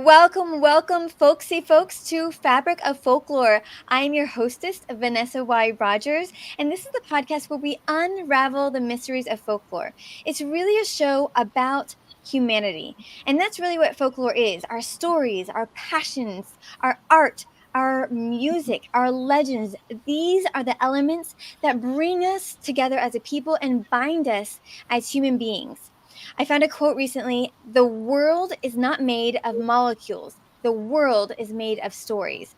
welcome, folksy folks, to Fabric of Folklore. I am your hostess, Vanessa Y. Rogers, and this is the podcast where we unravel the mysteries of folklore. It's really a show about humanity, and that's really what folklore is: our stories, our passions, our art, our music, our legends. These are the elements that bring us together as a people and bind us as human beings. I found a quote recently: the world is not made of molecules. The world is made of stories.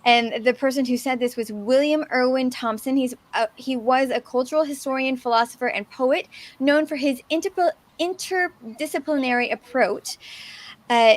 And the person who said this was William Irwin Thompson. He was a cultural historian, philosopher, and poet known for his interdisciplinary approach. Uh,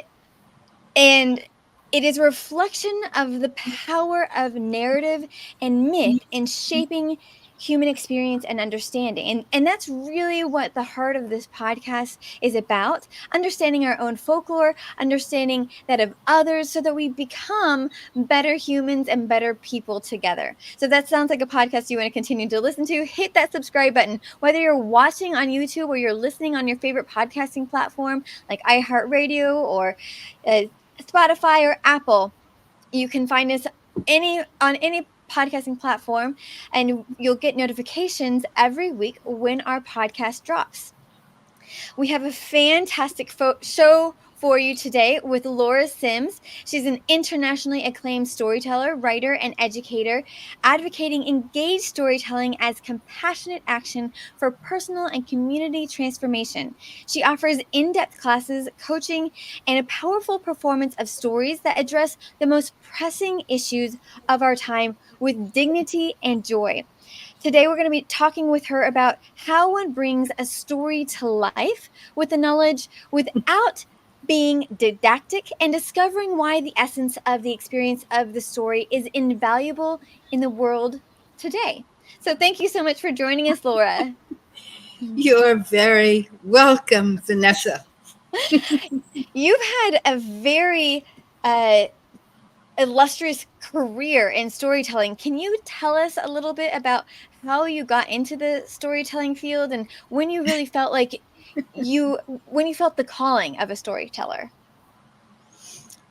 and it is a reflection of the power of narrative and myth in shaping human experience and understanding. And that's really what the heart of this podcast is about: understanding our own folklore, understanding that of others, so that we become better humans and better people together. So if that sounds like a podcast you want to continue to listen to, hit that subscribe button. Whether you're watching on YouTube or you're listening on your favorite podcasting platform like iHeartRadio or uh, Spotify or Apple. You can find us any podcasting platform, and you'll get notifications every week when our podcast drops. We have a fantastic show for you today with Laura Sims. She's an internationally acclaimed storyteller, writer, and educator, advocating engaged storytelling as compassionate action for personal and community transformation. She offers in depth classes, coaching, and a powerful performance of stories that address the most pressing issues of our time with dignity and joy. Today, we're going to be talking with her about how one brings a story to life with the knowledge without being didactic, and discovering why the essence of the experience of the story is invaluable in the world today. So, thank you so much for joining us, Laura. You're very welcome, Vanessa. You've had a very uh, illustrious career in storytelling. Can you tell us a little bit about how you got into the storytelling field and when you really felt like when you felt the calling of a storyteller?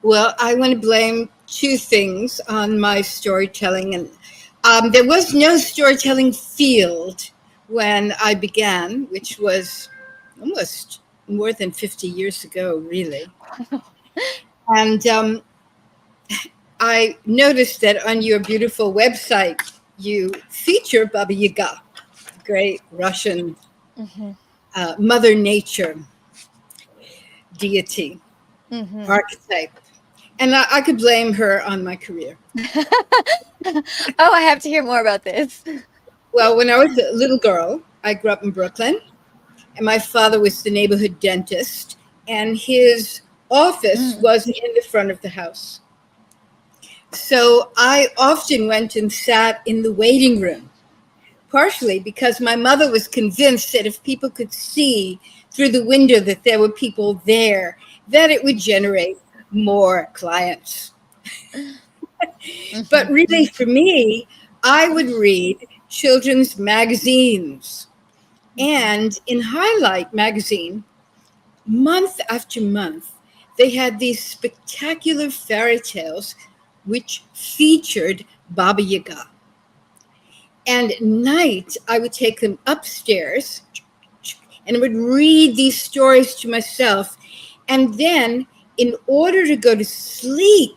Well, I want to blame two things on my storytelling. And there was no storytelling field when I began, which was almost more than 50 years ago, really. And I noticed that on your beautiful website, you feature Baba Yaga, great Russian Mm-hmm. Mother Nature deity, Mm-hmm. archetype. And I could blame her on my career. Oh, I have to hear more about this. Well, when I was a little girl, I grew up in Brooklyn, and my father was the neighborhood dentist, and his office Mm. was in the front of the house. So I often went and sat in the waiting room, partially because my mother was convinced that if people could see through the window that there were people there, that it would generate more clients. But Mhm. really, for me, I would read children's magazines. Mhm. And in Highlight magazine, month after month, they had these spectacular fairy tales which featured Baba Yaga. And at night, I would take them upstairs and I would read these stories to myself. And then, in order to go to sleep,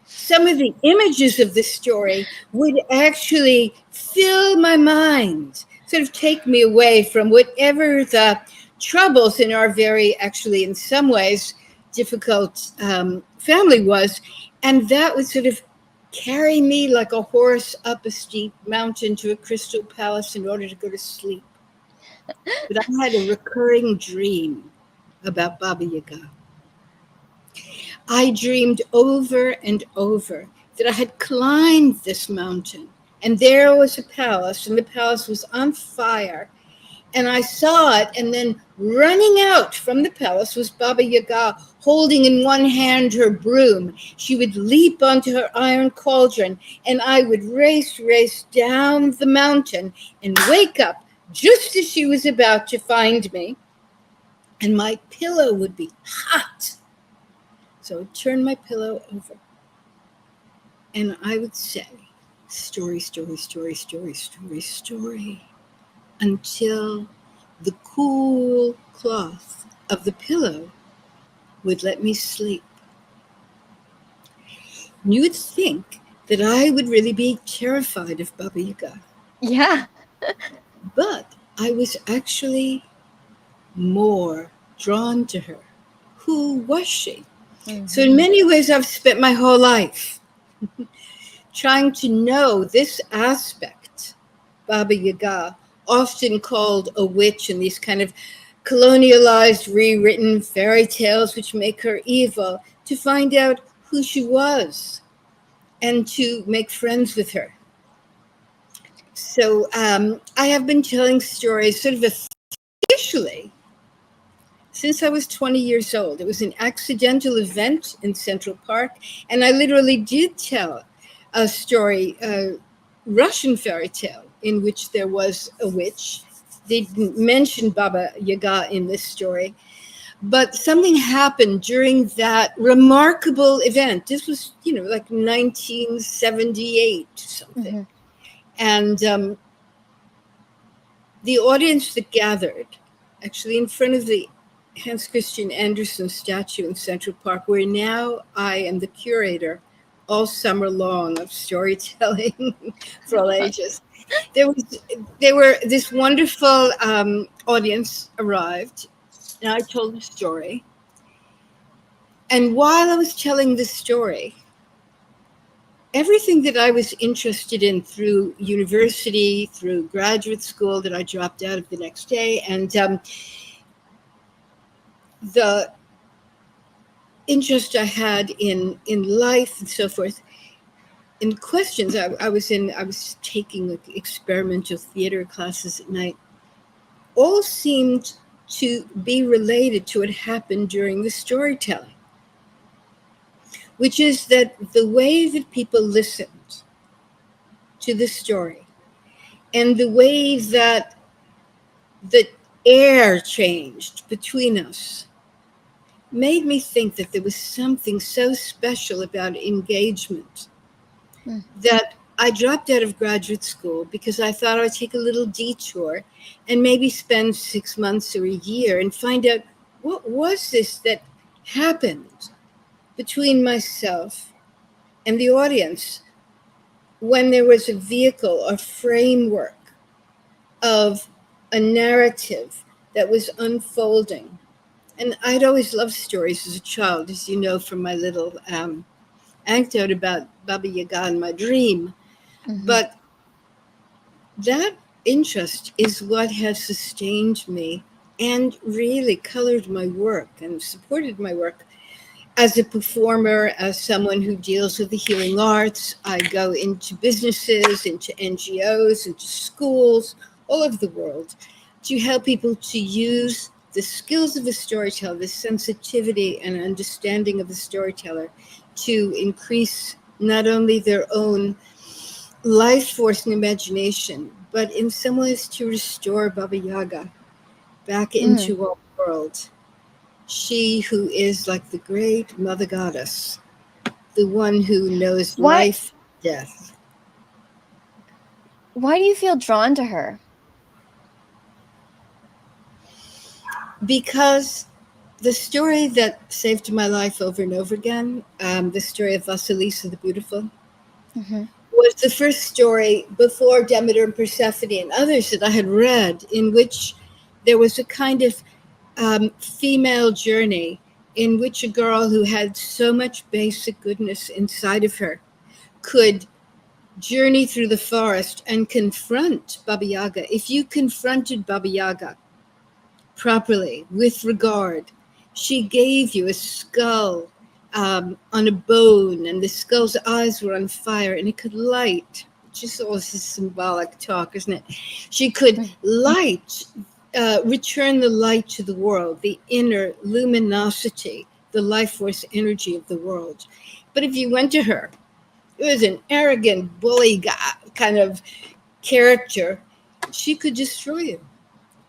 some of the images of the story would actually fill my mind, sort of take me away from whatever the troubles in our very, actually, in some ways, difficult family was. And that would sort of carry me like a horse up a steep mountain to a crystal palace in order to go to sleep. But I had a recurring dream about Baba Yaga. I dreamed over and over that I had climbed this mountain, and there was a palace, and the palace was on fire. And I saw it, and then running out from the palace was Baba Yaga, holding in one hand her broom. She would leap onto her iron cauldron, and I would race down the mountain and wake up just as she was about to find me, and my pillow would be hot. So So I'd turn my pillow over and I would say, story, story, story, story, story, story, until the cool cloth of the pillow would let me sleep. You would think that I would really be terrified of Baba Yaga, Yeah. but I was actually more drawn to her. Who was she? So, in Mhm. many ways, I've spent my whole life trying to know this aspect, Baba Yaga, often called a witch in these kind of colonialized, rewritten fairy tales which make her evil, to find out who she was and to make friends with her. So I have been telling stories sort of officially since I was 20 years old. It was an accidental event in Central Park, and I literally did tell a story, a Russian fairy tale, in which there was a witch. They didn't mention Baba Yaga in this story, but something happened during that remarkable event. This was, like 1978 something. Mhm. And the audience that gathered, actually in front of the Hans Christian Andersen statue in Central Park, where now I am the curator all summer long of storytelling for all ages. There was, they were this wonderful audience arrived, and I told a story. And while I was telling this story, everything that I was interested in through university, through graduate school that I dropped out of the next day, and the interest I had in life and so forth, in questions I was taking like experimental theater classes at night, all seemed to be related to what happened during the storytelling, which is that the way that people listened to the story and the way that the air changed between us made me think that there was something so special about engagement Mm. that I dropped out of graduate school because I thought I would take a little detour and maybe spend 6 months or a year and find out what was this that happened between myself and the audience when there was a vehicle, a framework of a narrative that was unfolding. And I'd always loved stories as a child, as you know from my little anecdote about Baba Yaga and my dream. Mhm. But that interest is what has sustained me and really colored my work and supported my work as a performer, as someone who deals with the healing arts. I go into businesses, into NGOs, into schools all over the world to help people to use the skills of a storyteller, the sensitivity and understanding of the storyteller, to increase not only their own life force and imagination, but in some ways to restore Baba Yaga back Mm. into our world. She who is like the great mother goddess, the one who knows Why life, death. why do you feel drawn to her? Because the story that saved my life over and over again, the story of Vasilisa the Beautiful, Mhm. was the first story before Demeter and Persephone and others that I had read, in which there was a kind of female journey in which a girl who had so much basic goodness inside of her could journey through the forest and confront Baba Yaga. If you confronted Baba Yaga properly, with regard, she gave you a skull on a bone, and the skull's eyes were on fire, and it could light. Just all this is symbolic talk, isn't it? She could Mm. light, return the light to the world, the inner luminosity, the life force energy of the world. But if you went to her, it was an arrogant bully guy, kind of character. She could destroy you,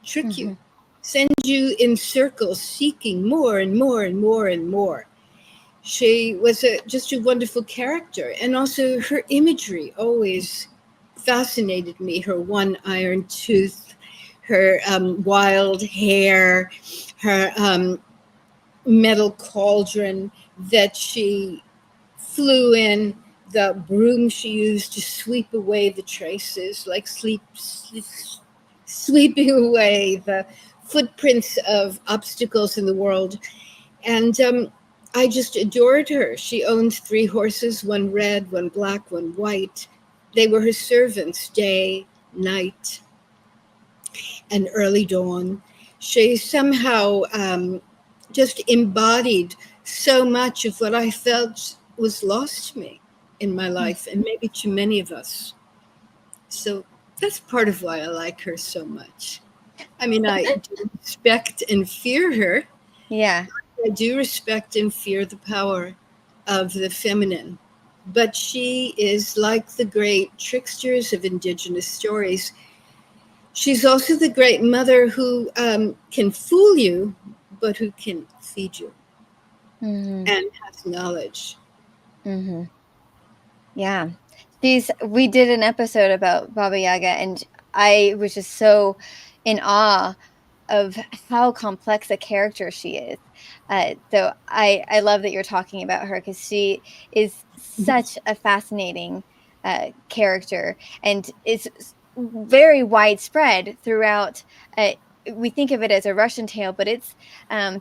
trick you, Mhm. send you in circles seeking more and more and more and more. She was just a wonderful character, and also her imagery always fascinated me. Her one iron tooth, her wild hair, her metal cauldron that she flew in, the broom she used to sweep away the traces, like sweeping away the footprints of obstacles in the world. And I just adored her. She owned three horses, one red, one black, one white. They were her servants day, night, and early dawn. She somehow just embodied so much of what I felt was lost to me in my life, and maybe to many of us. So that's part of why I like her so much. I mean, I do respect and fear her. Yeah. I do respect and fear the power of the feminine. But she is like the great tricksters of indigenous stories. She's also the great mother who can fool you, but who can feed you Mm-hmm. and has knowledge. Mm-hmm. Yeah. We did an episode about Baba Yaga, and I was just so in awe of how complex a character she is. So I love that you're talking about her, because she is such a fascinating character, and is very widespread throughout. We think of it as a Russian tale, but it's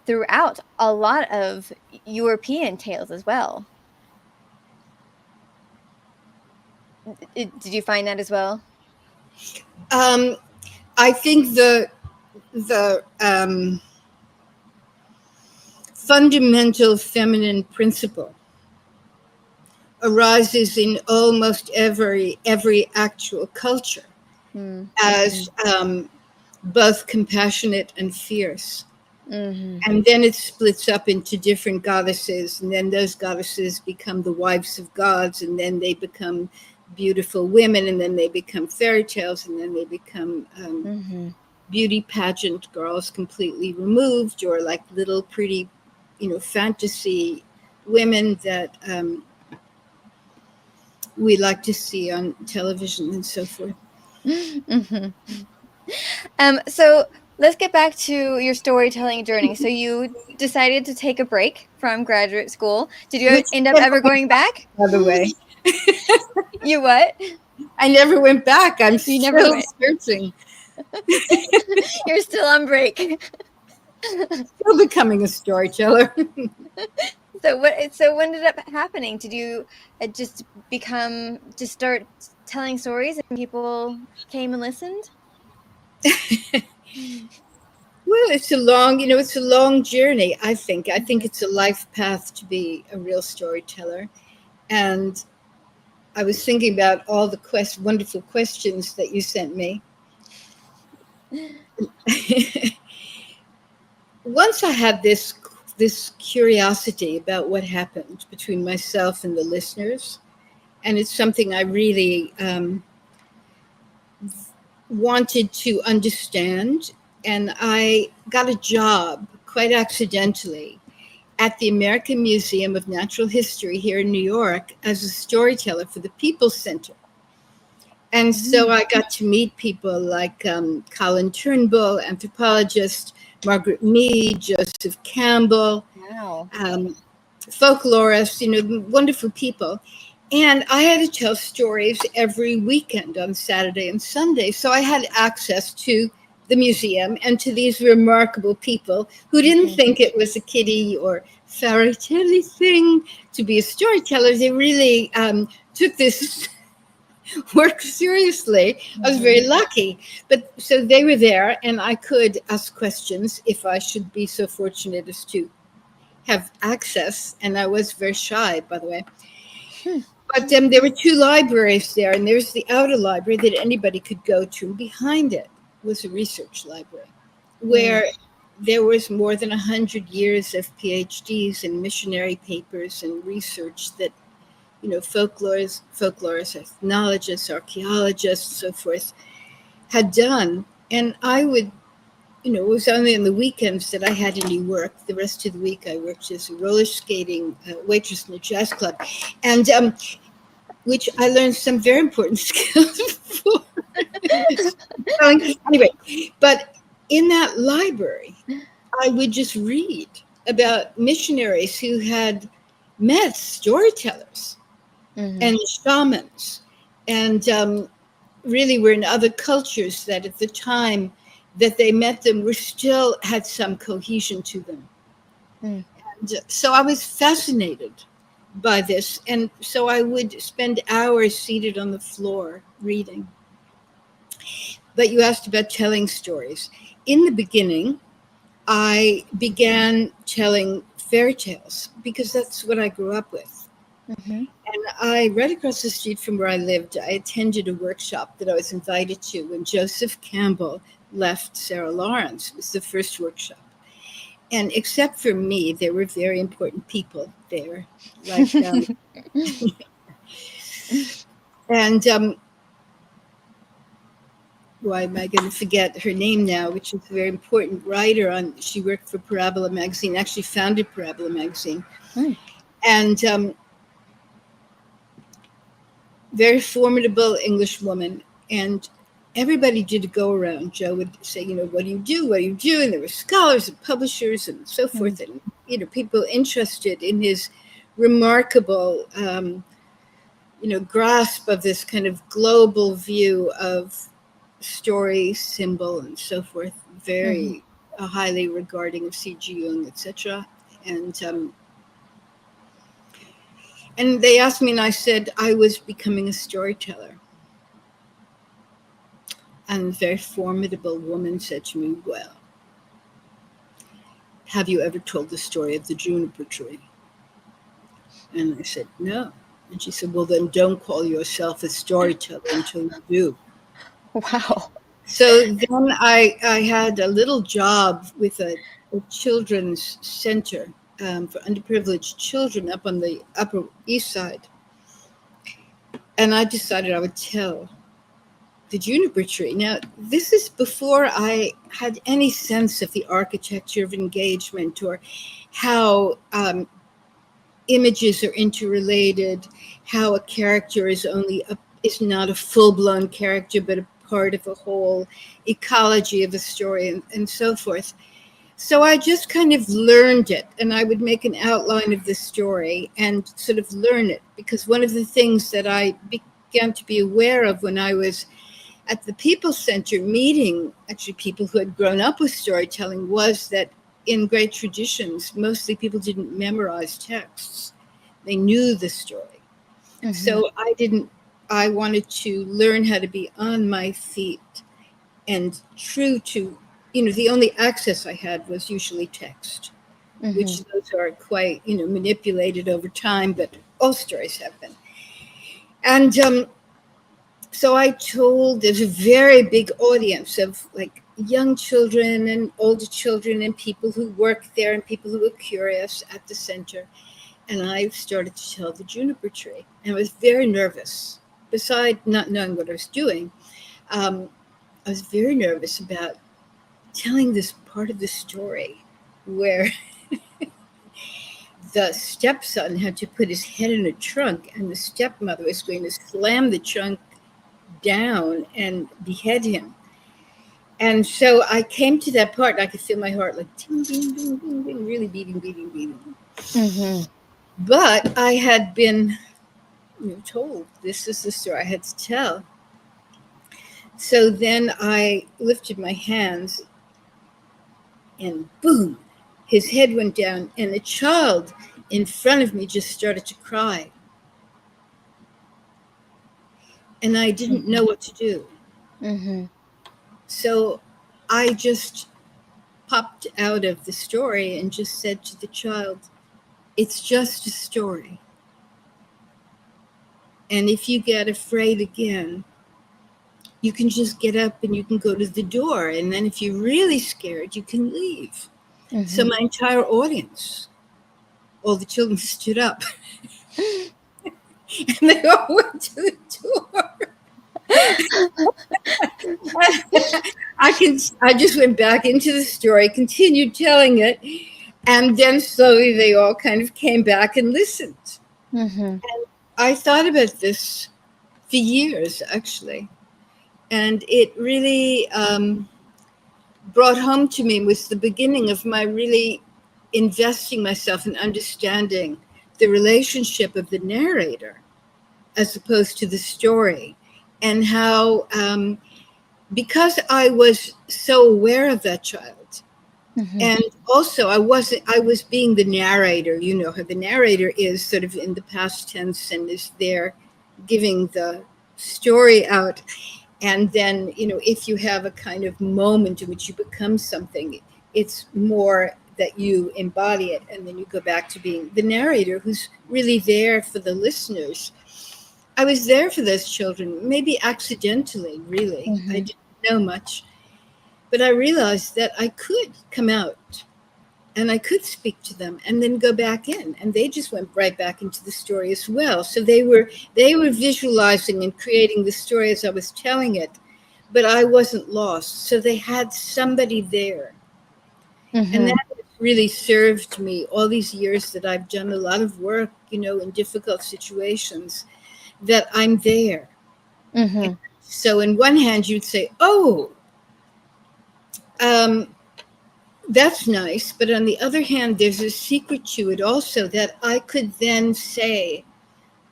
throughout a lot of European tales as well. Did you find that as well? Um, I think the fundamental feminine principle arises in almost every actual culture Mm-hmm. as both compassionate and fierce. Mm-hmm. And then it splits up into different goddesses, and then those goddesses become the wives of gods, and then they become beautiful women, and then they become fairy tales, and then they become Mm-hmm. beauty pageant girls completely removed, or like little pretty, fantasy women that we like to see on television and so forth. Mm-hmm. So let's get back to your storytelling journey. So you decided to take a break from graduate school. Did you Which end up never ever went going back, back? by the way. You what? I never went back. I'm You never still went. searching, You're still on break. still becoming a storyteller. So what ended up happening? Did you just start telling stories and people came and listened? Well, it's a long journey, I think. I think it's a life path to be a real storyteller. And I was thinking about all the wonderful questions that you sent me. Once I had this curiosity about what happened between myself and the listeners, and it's something I really wanted to understand. And I got a job quite accidentally at the American Museum of Natural History here in New York as a storyteller for the People's Center. And so Mm, I got to meet people like Colin Turnbull, anthropologist, Margaret Mead, Joseph Campbell, wow. um, folklorists, wonderful people. And I had to tell stories every weekend on Saturday and Sunday. So I had access to the museum and to these remarkable people who didn't Mhm, think it was a kiddie or fairy tale thing to be a storyteller. They really took this work seriously. I was very mhm, lucky. But so they were there, and I could ask questions if I should be so fortunate as to have access. And I was very shy, by the way. hmm, But there were two libraries there, and there's the outer library that anybody could go to. And behind it was a research library mm, where there was more than 100 years of PhDs and missionary papers and research that, folklorists, ethnologists, archaeologists, so forth, had done. And I would it was only on the weekends that I had any work. The rest of the week, I worked as a roller skating waitress in a jazz club, and which I learned some very important skills for. Anyway, but in that library, I would just read about missionaries who had met storytellers Mhm. and shamans, and really were in other cultures that at the time that they met them were still had some cohesion to them. Mm. And so I was fascinated by this, and so I would spend hours seated on the floor reading. But you asked about telling stories. In the beginning, I began telling fairy tales because that's what I grew up with. Mhm. And I, right across the street from where I lived, I attended a workshop that I was invited to when Joseph Campbell left Sarah Lawrence. It was the first workshop. And except for me, there were very important people there, like, and why am I going to forget her name now, which is a very important writer on, she worked for Parabola magazine, actually founded Parabola magazine. Mm. And very formidable English woman. And everybody did a go around. Joe would say, what do you do? What do you do? And there were scholars and publishers and so Mm. forth. And, people interested in his remarkable, grasp of this kind of global view of story, symbol, and so forth. Mhm. Very highly regarding of C.G. Jung, etc. And they asked me, and I said I was becoming a storyteller. And a very formidable woman said to me, "Well, have you ever told the story of the juniper tree?" And I said, "No." And she said, "Well, then don't call yourself a storyteller until you do." Wow. So then I had a little job with a children's center for underprivileged children up on the Upper East Side. And I decided I would tell the juniper tree. Now, this is before I had any sense of the architecture of engagement or how images are interrelated, how a character is not a full blown character, but a part of a whole ecology of a story, and so forth. So I just kind of learned it, and I would make an outline of the story and sort of learn it, because one of the things that I began to be aware of when I was at the People Center meeting actually people who had grown up with storytelling was that in great traditions, mostly people didn't memorize texts. They knew the story. Mhm. So I wanted to learn how to be on my feet and true to, the only access I had was usually text, which Mhm. those are quite, manipulated over time, but all stories have been. And so I told, there's a very big audience of like young children and older children and people who work there and people who were curious at the center. And I started to tell the juniper tree. And I was very nervous. Besides not knowing what I was doing, I was very nervous about telling this part of the story where the stepson had to put his head in a trunk and the stepmother was going to slam the trunk down and behead him. And so I came to that part, and I could feel my heart like ding, ding, ding, ding, ding, really beating, beating, beating. Mhm. But I had been told this is the story I had to tell. So then I lifted my hands, and boom, his head went down, and the child in front of me just started to cry. And I didn't know Mhm. what to do. Mhm. So I just popped out of the story and just said to the child, "It's just a story. And if you get afraid again, you can just get up and you can go to the door. And then if you're really scared, you can leave." So Mhm. my entire audience, all the children stood up and they all went to the door. I just went back into the story, continued telling it, and then slowly they all kind of came back and listened. Mm-hmm. I thought about this for years, actually, and it really brought home to me was the beginning of my really investing myself in understanding the relationship of the narrator as opposed to the story, and how because I was so aware of that child, Mm-hmm. and also I was being the narrator. You know how the narrator is sort of in the past tense and is there giving the story out. And then, if you have a kind of moment in which you become something, it's more that you embody it, and then you go back to being the narrator who's really there for the listeners. I was there for those children, maybe accidentally, really. I Mm-hmm. didn't know much, but I realized that I could come out and I could speak to them and then go back in, and they just went right back into the story as well. So they were visualizing and creating the story as I was telling it, but I wasn't lost. So they had somebody there, and Mm-hmm. that has really served me all these years that I've done a lot of work, in difficult situations. That I'm there. Mm-hmm. So, in one hand, you'd say, "Oh, um, that's nice," but on the other hand, there's a secret to it also that I could then say,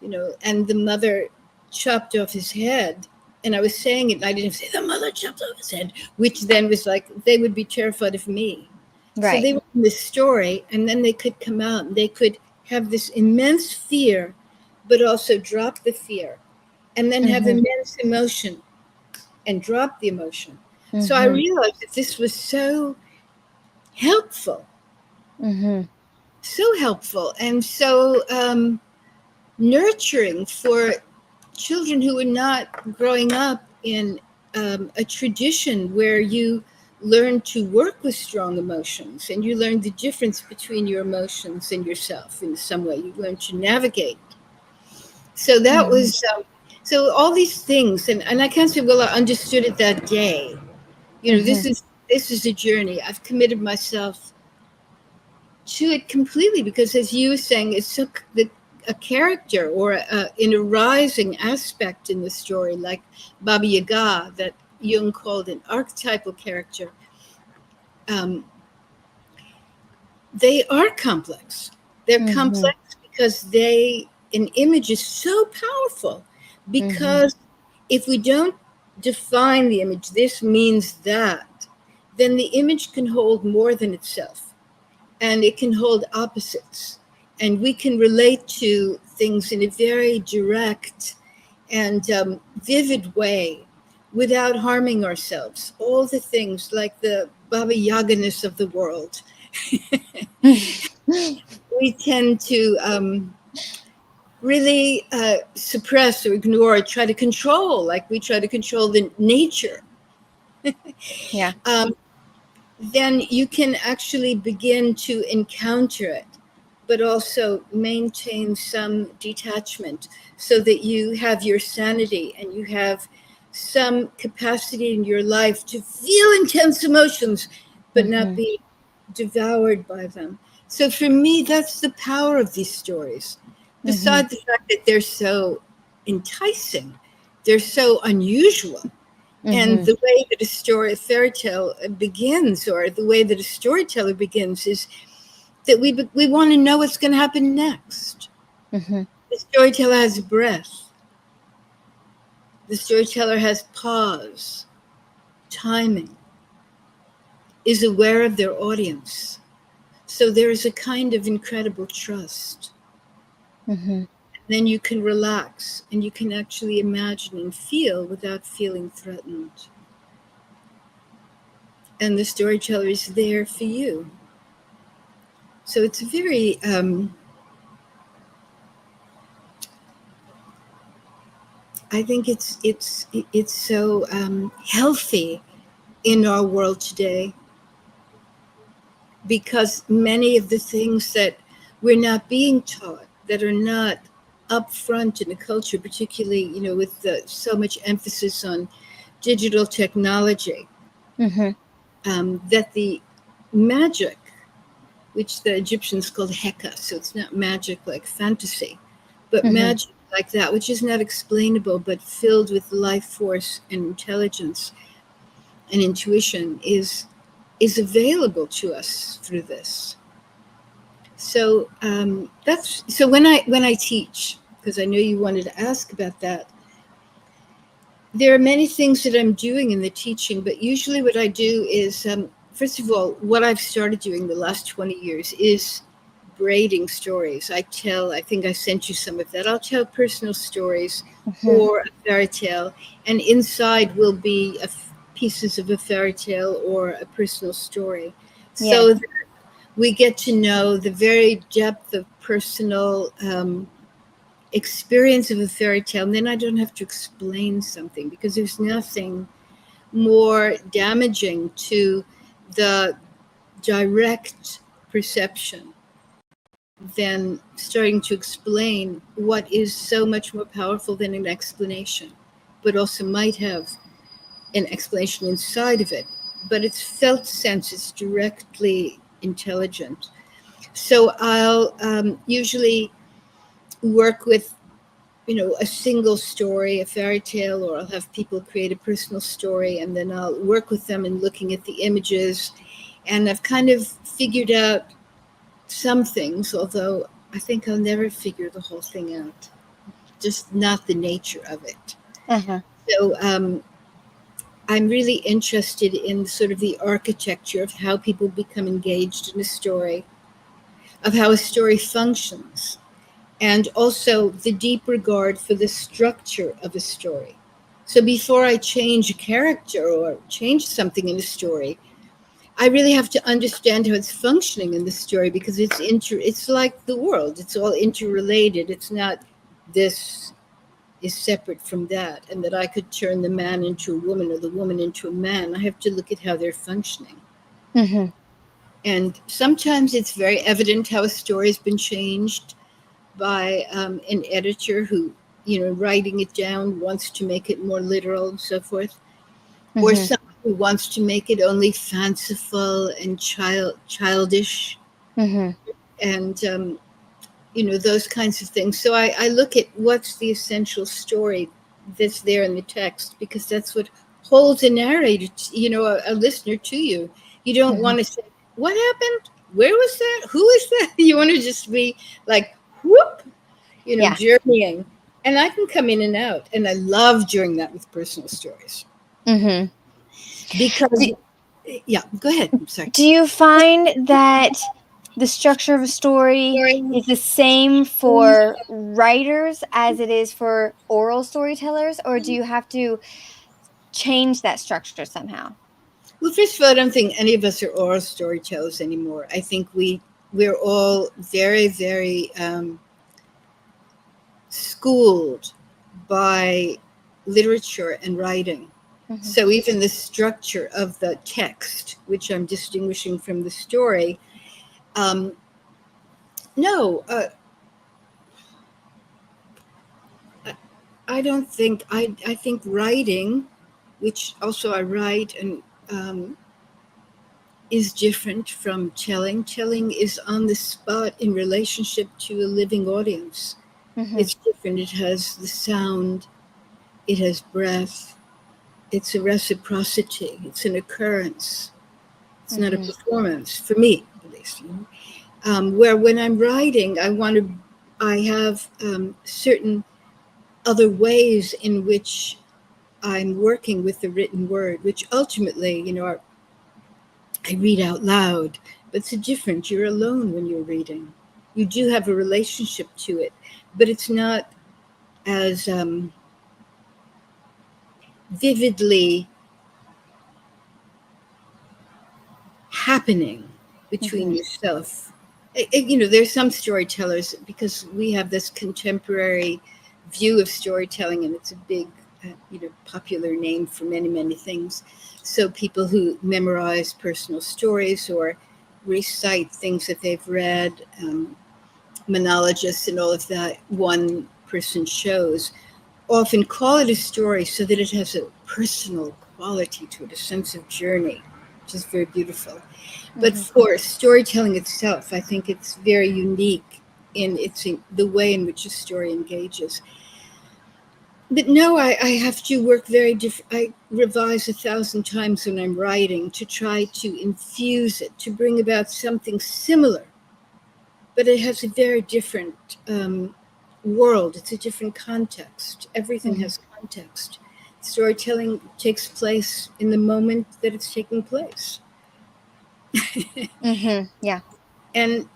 and the mother chopped off his head. And I was saying it, and I didn't say the mother chopped off his head, which then was like they would be terrified of me. So Right. they were in this story, and then they could come out and they could have this immense fear, but also drop the fear, and then have Mm-hmm. immense emotion and drop the emotion. So I Mm-hmm. realized that this was so helpful, Mm-hmm. so helpful, and so nurturing for children who are not growing up in a tradition where you learn to work with strong emotions and you learn the difference between your emotions and yourself in some way. You learn to navigate. So that Mm-hmm. was, so all these things, and I can't say, well, I understood it that day. Mm-hmm. This is a journey. I've committed myself to it completely because, as you were saying, it's so a character or an arising aspect in the story, like Baba Yaga, that Jung called an archetypal character. Um, they are complex. They're Mm-hmm. complex because an image is so powerful. Mm-hmm. Because if we don't define the image, this means that, then the image can hold more than itself, and it can hold opposites, and we can relate to things in a very direct and vivid way without harming ourselves. All the things like the Baba Yaganess of the world, we tend to really suppress or ignore or try to control, like we try to control the nature. Yeah. um, then you can actually begin to encounter it, but also maintain some detachment so that you have your sanity and you have some capacity in your life to feel intense emotions, but not Mm-hmm. be devoured by them. So for me, that's the power of these stories. Mm-hmm. Beside the fact that they're so enticing, they're so unusual, and Mm-hmm. the way that a fairy tale begins, or the way that a storyteller begins, is that we want to know what's going to happen next. Mm-hmm. The storyteller has breath. The storyteller has pause, timing, is aware of their audience. So there is a kind of incredible trust. Mm-hmm. Then you can relax and you can actually imagine and feel without feeling threatened. And the storyteller is there for you. So it's very I think it's so healthy in our world today, because many of the things that we're not being taught, that are not up front in the culture, particularly with so much emphasis on digital technology, Mm-hmm. That the magic, which the Egyptians called Heka, so it's not magic like fantasy, but Mm-hmm. magic like that, which is not explainable but filled with life force and intelligence and intuition, is available to us through this. So that's so when I teach, because I know you wanted to ask about that. There are many things that I'm doing in the teaching, but usually what I do is, first of all, what I've started doing the last 20 years is braiding stories. I think I sent you some of that. I'll tell personal stories Mm-hmm. or a fairy tale, and inside will be pieces of a fairy tale or a personal story. So Yes. that we get to know the very depth of personal experience of a fairy tale, and then I don't have to explain something because there's nothing more damaging to the direct perception than starting to explain what is so much more powerful than an explanation, but also might have an explanation inside of it. But it's felt sense, it's directly intelligent. So I'll usually work with a single story, a fairy tale, or I'll have people create a personal story, and then I'll work with them in looking at the images. And I've kind of figured out some things, although I think I'll never figure the whole thing out, just not the nature of it. Uh-huh. So I'm really interested in sort of the architecture of how people become engaged in a story, of how a story functions, and also the deep regard for the structure of a story. So before I change a character or change something in a story, I really have to understand how it's functioning in the story because it's like the world. It's all interrelated. It's not this is separate from that and that I could turn the man into a woman or the woman into a man. I have to look at how they're functioning. Mm-hmm. And sometimes it's very evident how a story has been changed by an editor who, writing it down wants to make it more literal and so forth, or Mm-hmm. someone who wants to make it only fanciful and childish, Mm-hmm. and those kinds of things. So I look at what's the essential story that's there in the text because that's what holds a narrator, a listener to you. You don't Mm-hmm. want to say what happened, where was that, who is that. You want to just be like whoop, Yeah. journeying. And I can come in and out. And I love doing that with personal stories Mm-hmm. because, Do, yeah, go ahead. I'm sorry. do you find that the structure of a story is the same for writers as it is for oral storytellers, or do you have to change that structure somehow? Well, first of all, I don't think any of us are oral storytellers anymore. I think we're all very, very schooled by literature and writing. Mm-hmm. So even the structure of the text, which I'm distinguishing from the story, um, no, I don't think I think writing, which also I write and is different from telling. Telling is on the spot in relationship to a living audience. Mm-hmm. It's different. It has the sound, it has breath, it's a reciprocity, it's an occurrence. It's not a Mm-hmm. performance, for me at least. Where when I'm writing, I have certain other ways in which I'm working with the written word, which ultimately, I read out loud, but it's different. You're alone when you're reading. You do have a relationship to it, but it's not as vividly happening between Mm-hmm. yourself. There's some storytellers because we have this contemporary view of storytelling, and it's a big, popular name for many, many things. So people who memorize personal stories or recite things that they've read, monologists and all of that, one person shows, often call it a story so that it has a personal quality to it, a sense of journey, which is very beautiful. But Mhm. for storytelling itself, I think it's very unique in the way in which a story engages. But no, I have to work very different. I revise 1,000 times when I'm writing to try to infuse it, to bring about something similar, but it has a very different world. It's a different context. Everything Mhm. has context. Storytelling takes place in the moment that it's taking place. Mhm. Yeah. And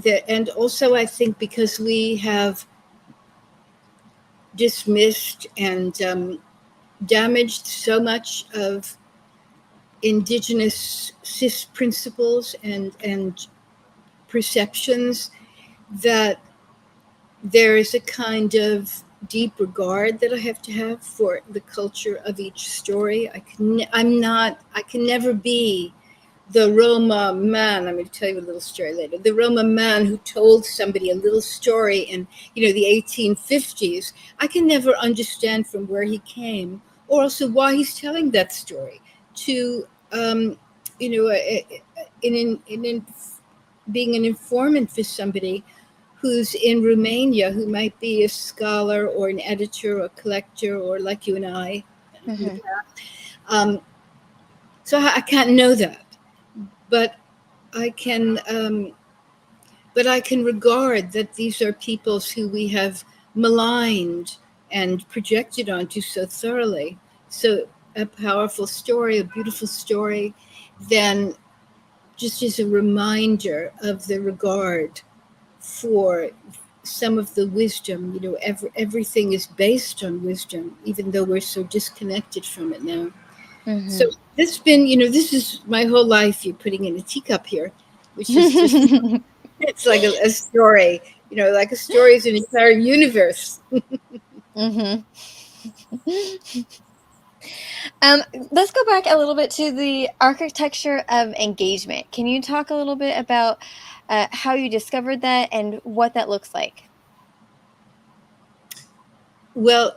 that, and also I think because we have dismissed and damaged so much of indigenous cis principles and perceptions, that there is a kind of deep regard that I have to have for the culture of each story. I can never be the Roma man. I'm going to tell you a little story later. The Roma man who told somebody a little story in, the 1850s. I can never understand from where he came, or also why he's telling that story. To, you know, in being an informant for somebody who's in Romania, who might be a scholar or an editor or a collector, or like you and I in the Mhm. past. So I can't know that, but I can, but I can regard that these are peoples who we have maligned and projected onto so thoroughly. So a powerful story, a beautiful story, then just as a reminder of the regard for some of the wisdom. Everything is based on wisdom, even though we're so disconnected from it now. So Mhm. this is my whole life. You're putting in a teacup here, which is just, it's like a story. Like a story is an entire universe. Mhm. Let's go back a little bit to the architecture of engagement. Can you talk a little bit about how you discovered that and what that looks like? Well,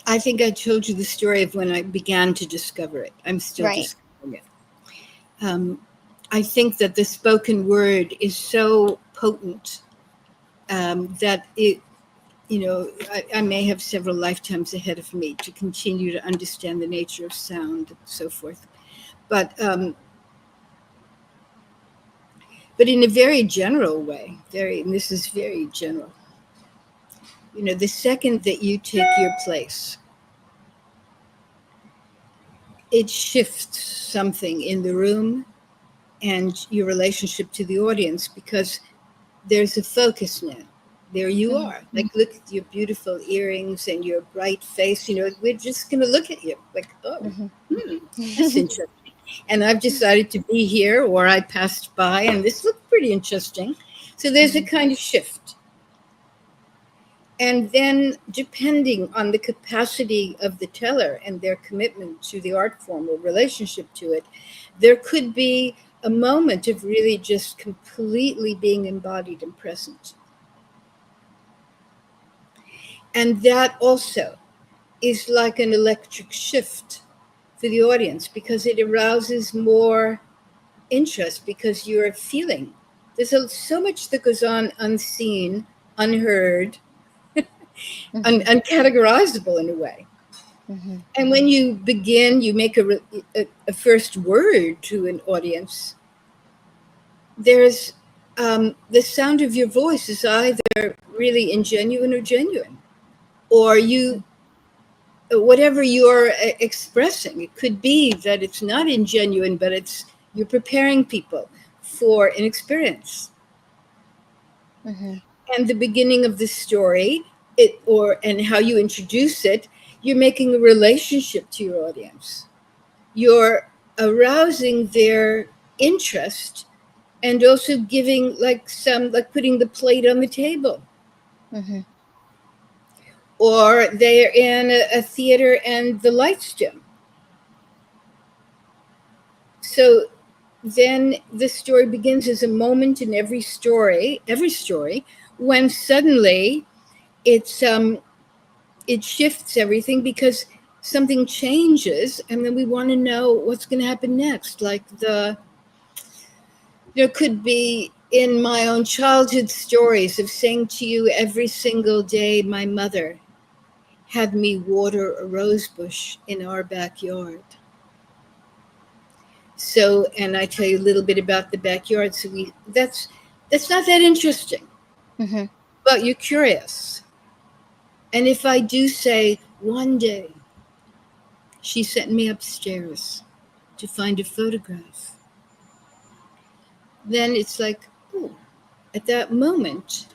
I think I told you the story of when I began to discover it. I'm still Right. discovering it. I think that the spoken word is so potent, that I may have several lifetimes ahead of me to continue to understand the nature of sound and so forth. But in a very general way, and this is very general. The second that you take your place, it shifts something in the room and your relationship to the audience, because there's a focus now. There you Mhm. are. Like, look at your beautiful earrings and your bright face. We're just going to look at you like, oh, Mhm. that's interesting. And I've decided to be here, or I passed by and this looked pretty interesting. So there's a Mhm. kind of shift. And then, depending on the capacity of the teller and their commitment to the art form or relationship to it, there could be a moment of really just completely being embodied and present. And that also is like an electric shift for the audience, because it arouses more interest, because you're feeling. There's so much that goes on unseen, unheard, Mhm. uncategorizable in a way. Mhm. And when you begin, you make a first word to an audience, there's the sound of your voice is either really ingenuine or genuine, or whatever you're expressing. It could be that it's not ingenuine, but you're preparing people for an experience. Mhm. And the beginning of the story, and how you introduce it, you're making a relationship to your audience. You're arousing their interest, and also giving, like putting the plate on the table, Mhm. or they're in a theater and the lights dim. So then the story begins as a moment in every story, when suddenly it's it shifts everything, because something changes, and then we want to know what's going to happen next. Like there could be in my own childhood stories of saying to you every single day, my mother had me water a rose bush in our backyard. So, and I tell you a little bit about the backyard. So that's not that interesting, Mm-hmm. but you're curious. And if I do say one day she sent me upstairs to find a photograph, then it's like, oh, at that moment,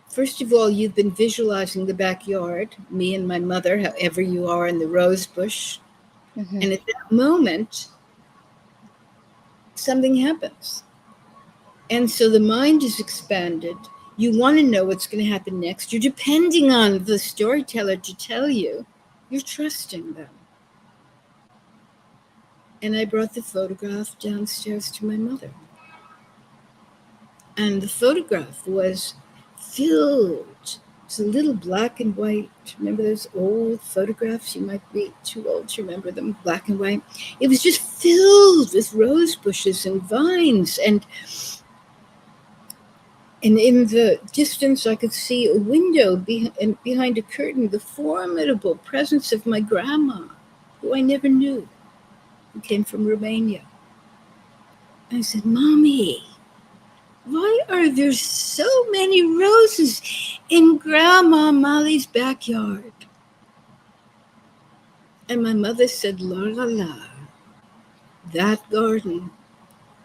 first of all, you've been visualizing the backyard, me and my mother, however you are in the rose bush. Mm-hmm. And at that moment, something happens. And so the mind is expanded. You want to know what's going to happen next. You're depending on the storyteller to tell you. You're trusting them. And I brought the photograph downstairs to my mother. And the photograph was filled. It's a little black and white. Remember those old photographs? You might be too old to remember them, black and white. It was just filled with rose bushes and vines. And in the distance, I could see a window behind a curtain, the formidable presence of my grandma, who I never knew, who came from Romania. I said, Mommy, why are there so many roses in Grandma Molly's backyard? And my mother said, La la, that garden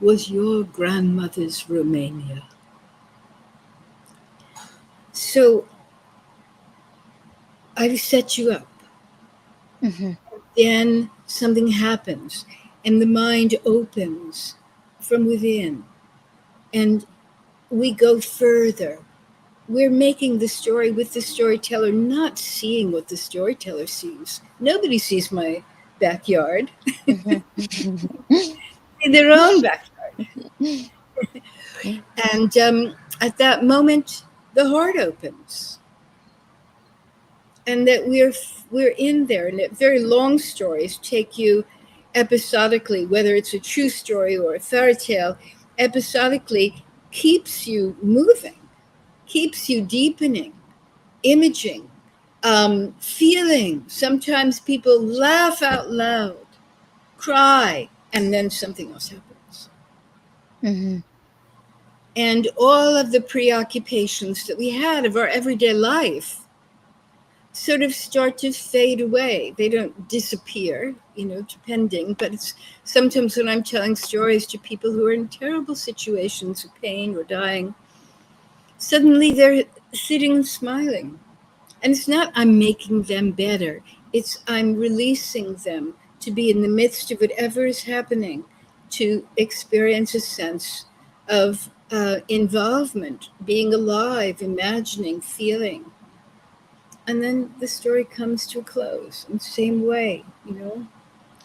was your grandmother's Romania. So I set you up. Mm-hmm. Then something happens and the mind opens from within, and we go further. We're making the story with the storyteller, not seeing what the storyteller sees. Nobody sees my backyard, Mm-hmm. in their own backyard. And at that moment, the heart opens, and that we're in there. And that very long stories take you episodically, whether it's a true story or a fairy tale, episodically keeps you moving, keeps you deepening, imaging, feeling. Sometimes people laugh out loud, cry, and then something else happens. Mm-hmm. And all of the preoccupations that we had of our everyday life sort of start to fade away. They don't disappear, depending, but it's sometimes when I'm telling stories to people who are in terrible situations of pain or dying, suddenly they're sitting and smiling. And it's not I'm making them better, it's I'm releasing them to be in the midst of whatever is happening, to experience a sense of involvement, being alive, imagining, feeling. And then the story comes to a close in the same way,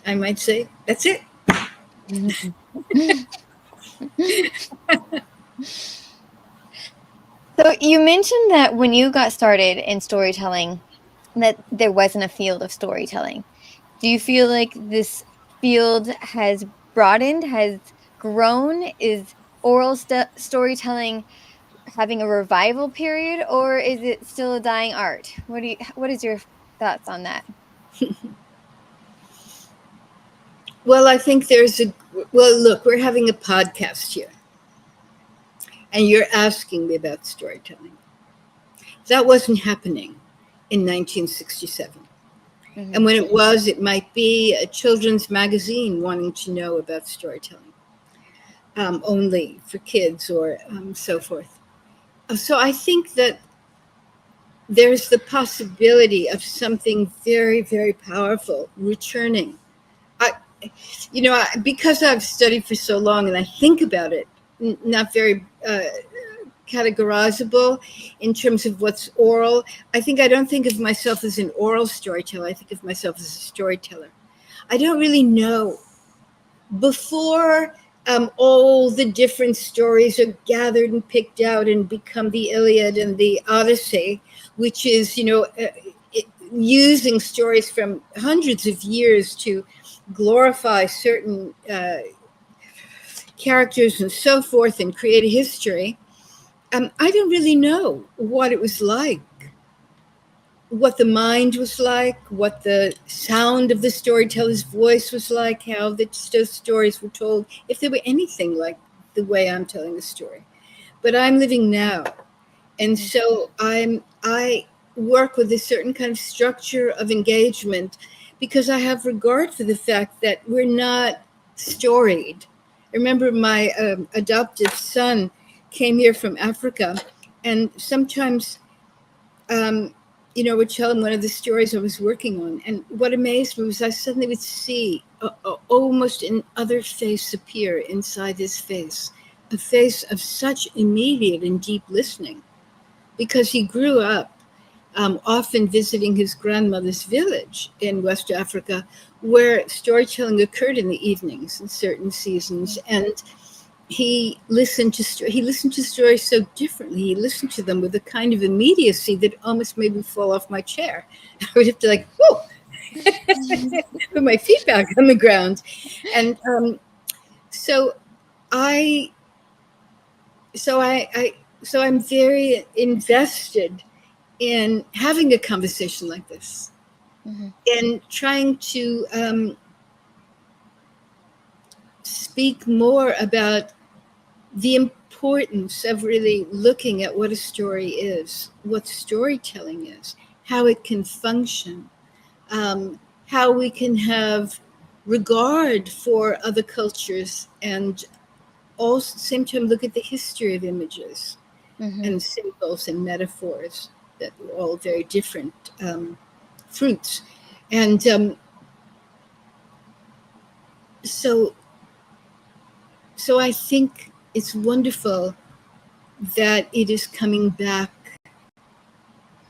I might say, that's it. So you mentioned that when you got started in storytelling, that there wasn't a field of storytelling. Do you feel like this field has broadened, has grown? Is oral storytelling having a revival period, or is it still a dying art? What is your thoughts on that? Well, I think well, look, we're having a podcast here, and you're asking me about storytelling. That wasn't happening in 1967. Mm-hmm. And when it was, it might be a children's magazine wanting to know about storytelling, only for kids or so forth. So I think that there's the possibility of something very, very powerful returning. I, because I've studied for so long and I think about it, not very categorizable in terms of what's oral. I don't think of myself as an oral storyteller. I think of myself as a storyteller. I don't really know. Before all the different stories are gathered and picked out and become the Iliad and the Odyssey, which is, using stories from hundreds of years to glorify certain characters and so forth and create a history. I don't really know what it was like, what the mind was like, what the sound of the storyteller's voice was like, how those stories were told, if they were anything like the way I'm telling the story. But I'm living now. And so I work with a certain kind of structure of engagement because I have regard for the fact that we're not storied. I remember my adopted son came here from Africa, and sometimes, um, would tell him one of the stories I was working on. And what amazed me was I suddenly would see almost an other face appear inside his face, a face of such immediate and deep listening, because he grew up often visiting his grandmother's village in West Africa, where storytelling occurred in the evenings in certain seasons. And he listened to stories so differently. He listened to them with a kind of immediacy that almost made me fall off my chair. I would have to like, whoa, put my feet back on the ground. And so I, so I, so I'm very invested in having a conversation like this and trying to speak more about the importance of really looking at what a story is, what storytelling is, how it can function, um, how we can have regard for other cultures, and also at the same time look at the history of images Mm-hmm. and symbols and metaphors that are all very different fruits. And so so I think it's wonderful that it is coming back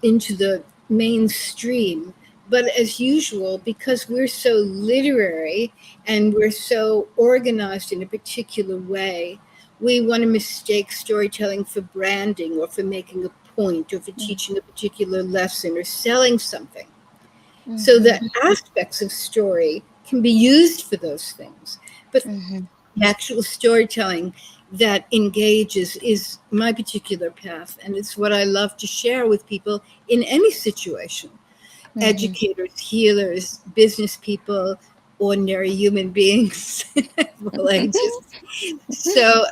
into the mainstream. But as usual, because we're so literary and we're so organized in a particular way, we want to mistake storytelling for branding or for making a point or for teaching a particular lesson or selling something. So Mm-hmm. the aspects of story can be used for those things. But Mm-hmm. actual storytelling that engages is my particular path. And it's what I love to share with people in any situation: Mm-hmm. educators, healers, business people, ordinary human beings of all ages. So,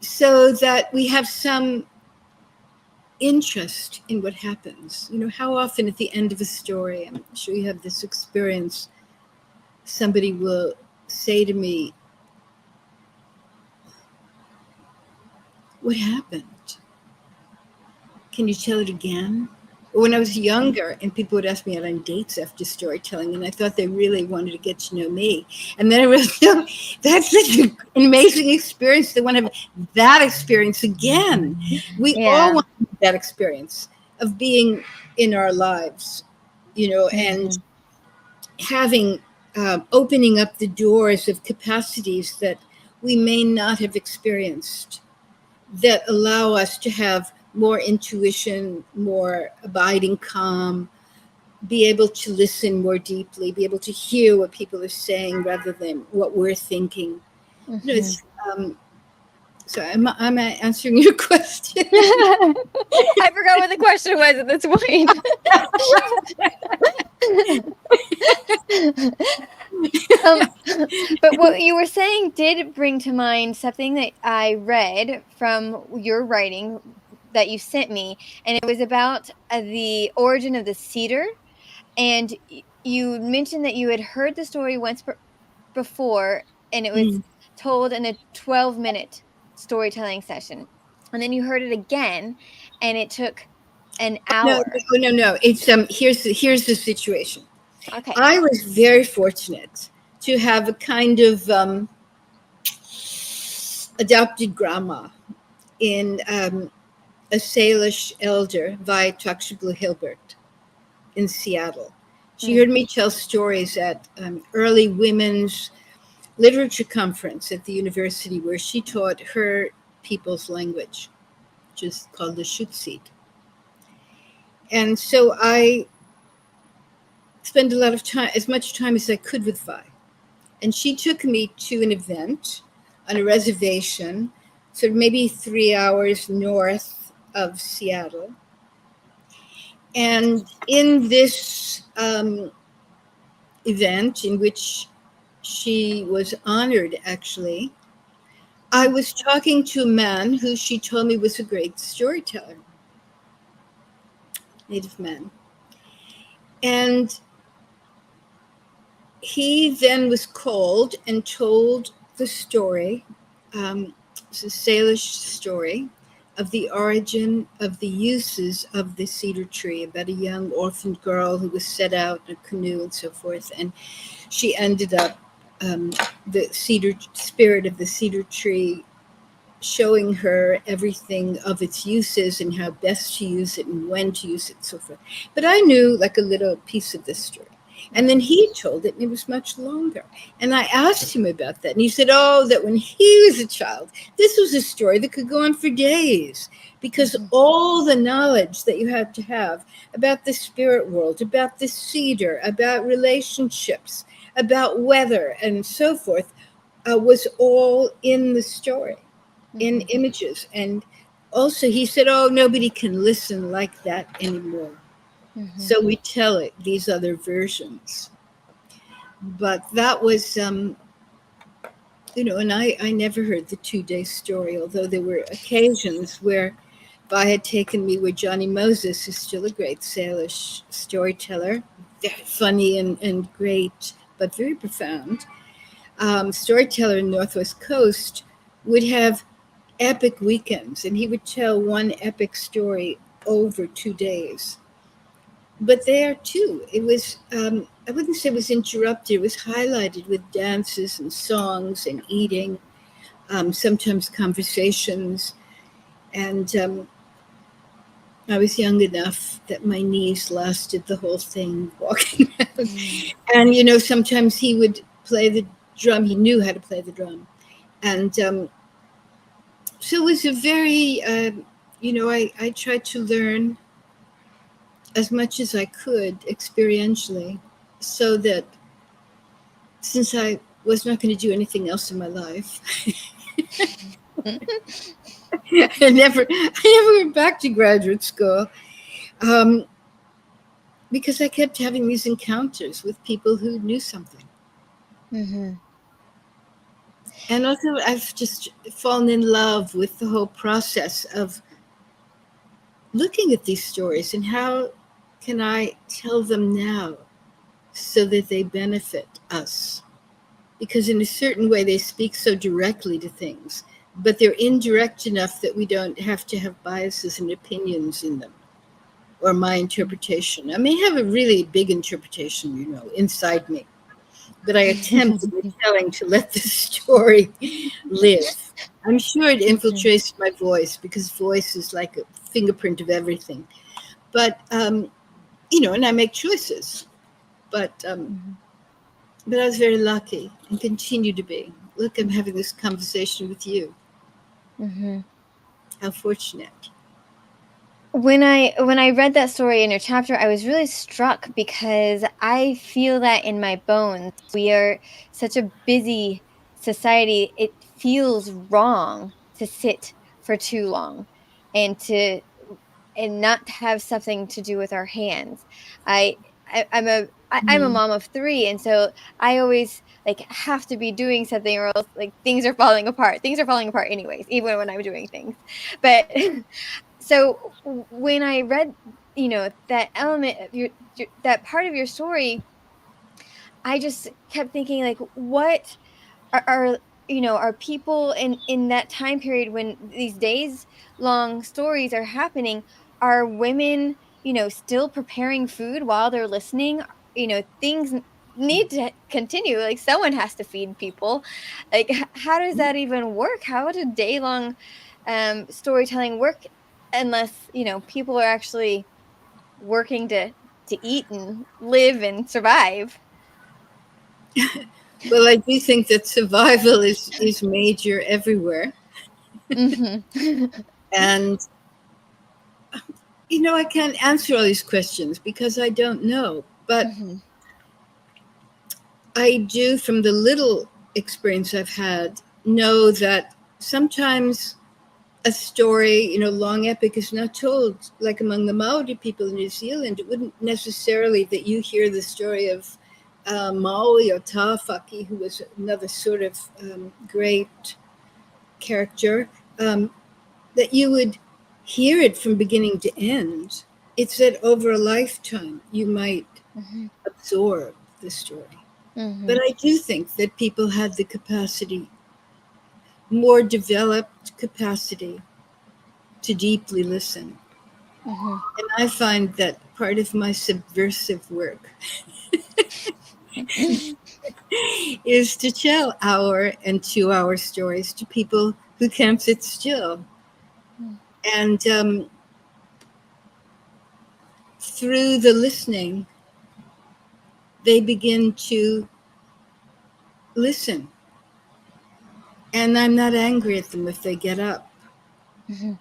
so that we have some interest in what happens. How often at the end of a story, I'm sure you have this experience, somebody will say to me, "What happened? Can you tell it again?" When I was younger, and people would ask me out on dates after storytelling, and I thought they really wanted to get to know me. And then I realized, no, that's such an amazing experience. They want to have that experience again. We all Yeah. want that experience of being in our lives, and Mm-hmm. having opening up the doors of capacities that we may not have experienced, that allow us to have more intuition, more abiding calm, be able to listen more deeply, be able to hear what people are saying rather than what we're thinking. Mm-hmm. It's so I'm answering your question. I forgot what the question was at this point. um, but what you were saying did bring to mind something that I read from your writing that you sent me, and it was about the origin of the cedar. And you mentioned that you had heard the story once before, and it was Mm. told in a 12-minute storytelling session. And then you heard it again, and it took an No, hour. no, no, no. It's here's the situation. Okay. I was very fortunate to have a kind of adopted grandma in a Salish elder, Vi Hilbert, in Seattle. She Mm, heard me tell stories at early women's literature conference at the university where she taught her people's language, which is called the Shutsit. And so I spent a lot of time, as much time as I could with Vi. And she took me to an event on a reservation, sort of maybe 3 hours north of Seattle. And in this event, in which she was honored, actually, I was talking to a man who she told me was a great storyteller, Native man. And he then was called and told the story. It's a Salish story of the origin of the uses of the cedar tree, about a young orphaned girl who was set out in a canoe and so forth. And she ended up, um, the cedar spirit of the cedar tree showing her everything of its uses and how best to use it and when to use it and so forth. But I knew like a little piece of this story. And then he told it, and it was much longer. And I asked him about that. And he said, oh, that when he was a child, this was a story that could go on for days because Mhm. all the knowledge that you had to have about the spirit world, about the cedar, about relationships, about weather, and so forth, was all in the story, in Mhm. images. And also, he said, oh, nobody can listen like that anymore. Mhm. So we tell it these other versions. But that was, and I never heard the 2 day story, although there were occasions where if I had taken me where Johnny Moses is still a great Salish storyteller, very funny and great, but very profound. Storyteller in Northwest Coast would have epic weekends, and he would tell one epic story over 2 days. But there too, it was, I wouldn't say it was interrupted, it was highlighted with dances and songs and eating, sometimes conversations. And I was young enough that my knees lasted the whole thing walking around. Mhm. And, sometimes he would play the drum, he knew how to play the drum. And so it was a very, I tried to learn as much as I could experientially so that since I was not going to do anything else in my life, I never went back to graduate school um, because I kept having these encounters with people who knew something. Mhm. And also, I've just fallen in love with the whole process of looking at these stories and how can I tell them now so that they benefit us, because in a certain way they speak so directly to things, but they're indirect enough that we don't have to have biases and opinions in them or my interpretation. I may have a really big interpretation, inside me, but I attempt in the telling to let the story live. I'm sure it Mhm. infiltrates my voice because voice is like a fingerprint of everything. But and I make choices. But Mhm. but I was very lucky and continue to be. Look, I'm having this conversation with you. Mhm. How fortunate. When I read that story in your chapter, I was really struck because I feel that in my bones. We are such a busy society. It feels wrong to sit for too long and to and not to have something to do with our hands. I, I'm a Mhm. mom of three, and so I always like have to be doing something, or else like things are falling apart. Things are falling apart anyways, even when I'm doing things. But so when I read, that element of your that part of your story, I just kept thinking like, what are are people in that time period when these days long stories are happening, are women still preparing food while they're listening? Things need to continue, like someone has to feed people. Like how does that even work? How would a day long storytelling work unless people are actually working to eat and live and survive? Well, I do think that survival is major everywhere, Mhm. and I can't answer all these questions because I don't know. But Mhm. I do, from the little experience I've had, know that sometimes a story, long epic is not told. Like among the Maori people in New Zealand, it wouldn't necessarily that you hear the story of Maui or Tawhaki, who was another sort of great character, um, that you would hear it from beginning to end. It's that over a lifetime you might Mhm. absorb the story. But Mhm. I do think that people had the capacity, more developed capacity, to deeply listen. Mhm. And I find that part of my subversive work is to tell hour and 2 hour stories to people who can't sit still. And through the listening, they begin to listen. And I'm not angry at them if they get up Mhm.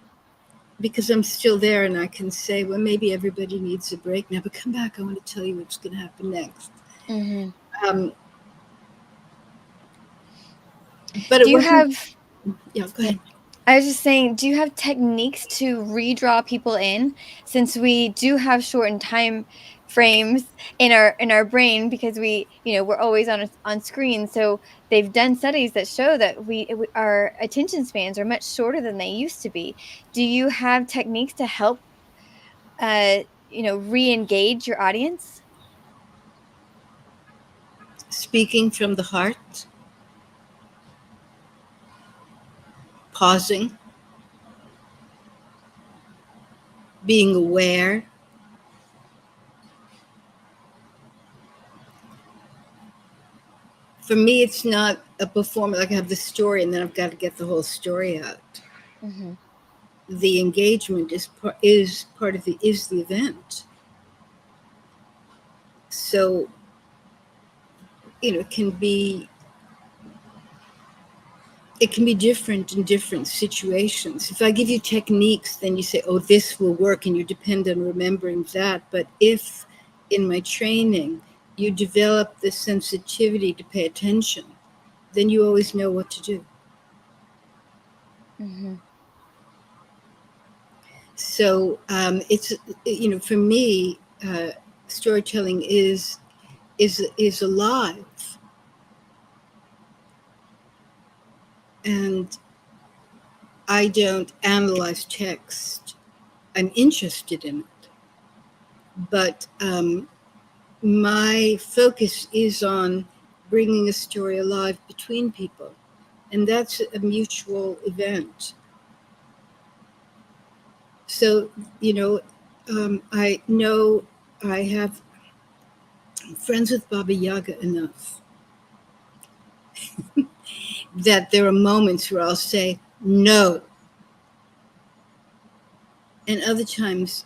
because I'm still there and I can say, well, maybe everybody needs a break now, but come back. I want to tell you what's going to happen next. Mhm. Um, but Do it you wasn't, have yeah, go Yeah. ahead. I was just saying, do you have techniques to redraw people in, since we do have shortened time frames in our brain, because we're always on screen. So they've done studies that show that our attention spans are much shorter than they used to be. Do you have techniques to help re-engage your audience? Speaking from the heart, pausing, being aware. For me, it's not a performance like I have the story and then I've got to get the whole story out. Mhm. The engagement is the event. So it can be different in different situations. If I give you techniques, then you say, "Oh, this will work," and you depend on remembering that. But if in my training you develop the sensitivity to pay attention, then you always know what to do. Mhm. So it's for me, storytelling is alive, and I don't analyze text. I'm interested in it, but my focus is on bringing a story alive between people, and that's a mutual event. So you know, I know I have friends with Baba Yaga enough that there are moments where I'll say no, and other times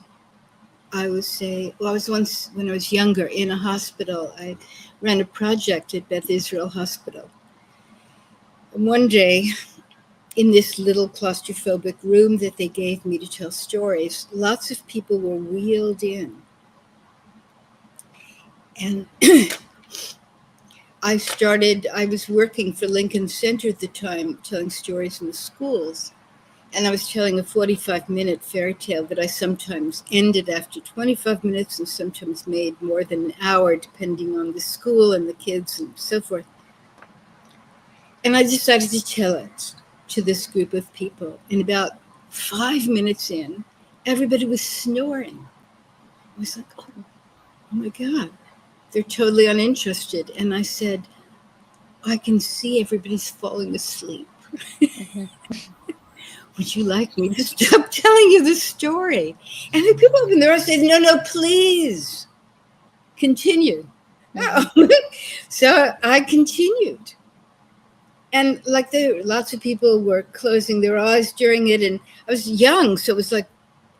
I would say, well, I was once, when I was younger, in a hospital. I ran a project at Beth Israel Hospital. And one day, in this little claustrophobic room that they gave me to tell stories, lots of people were wheeled in. And I was working for Lincoln Center at the time, telling stories in the schools. And I was telling a 45-minute fairy tale that I sometimes ended after 25 minutes and sometimes made more than an hour, depending on the school and the kids and so forth. And I decided to tell it to this group of people. And about 5 minutes in, everybody was snoring. I was like, oh my God, they're totally uninterested. And I said, I can see everybody's falling asleep. Mhm. Would you like me to stop telling you the story? And the people opened their eyes and said, no, no, please continue. Mhm. Oh. So I continued. And like lots of people were closing their eyes during it. And I was young. So it was like,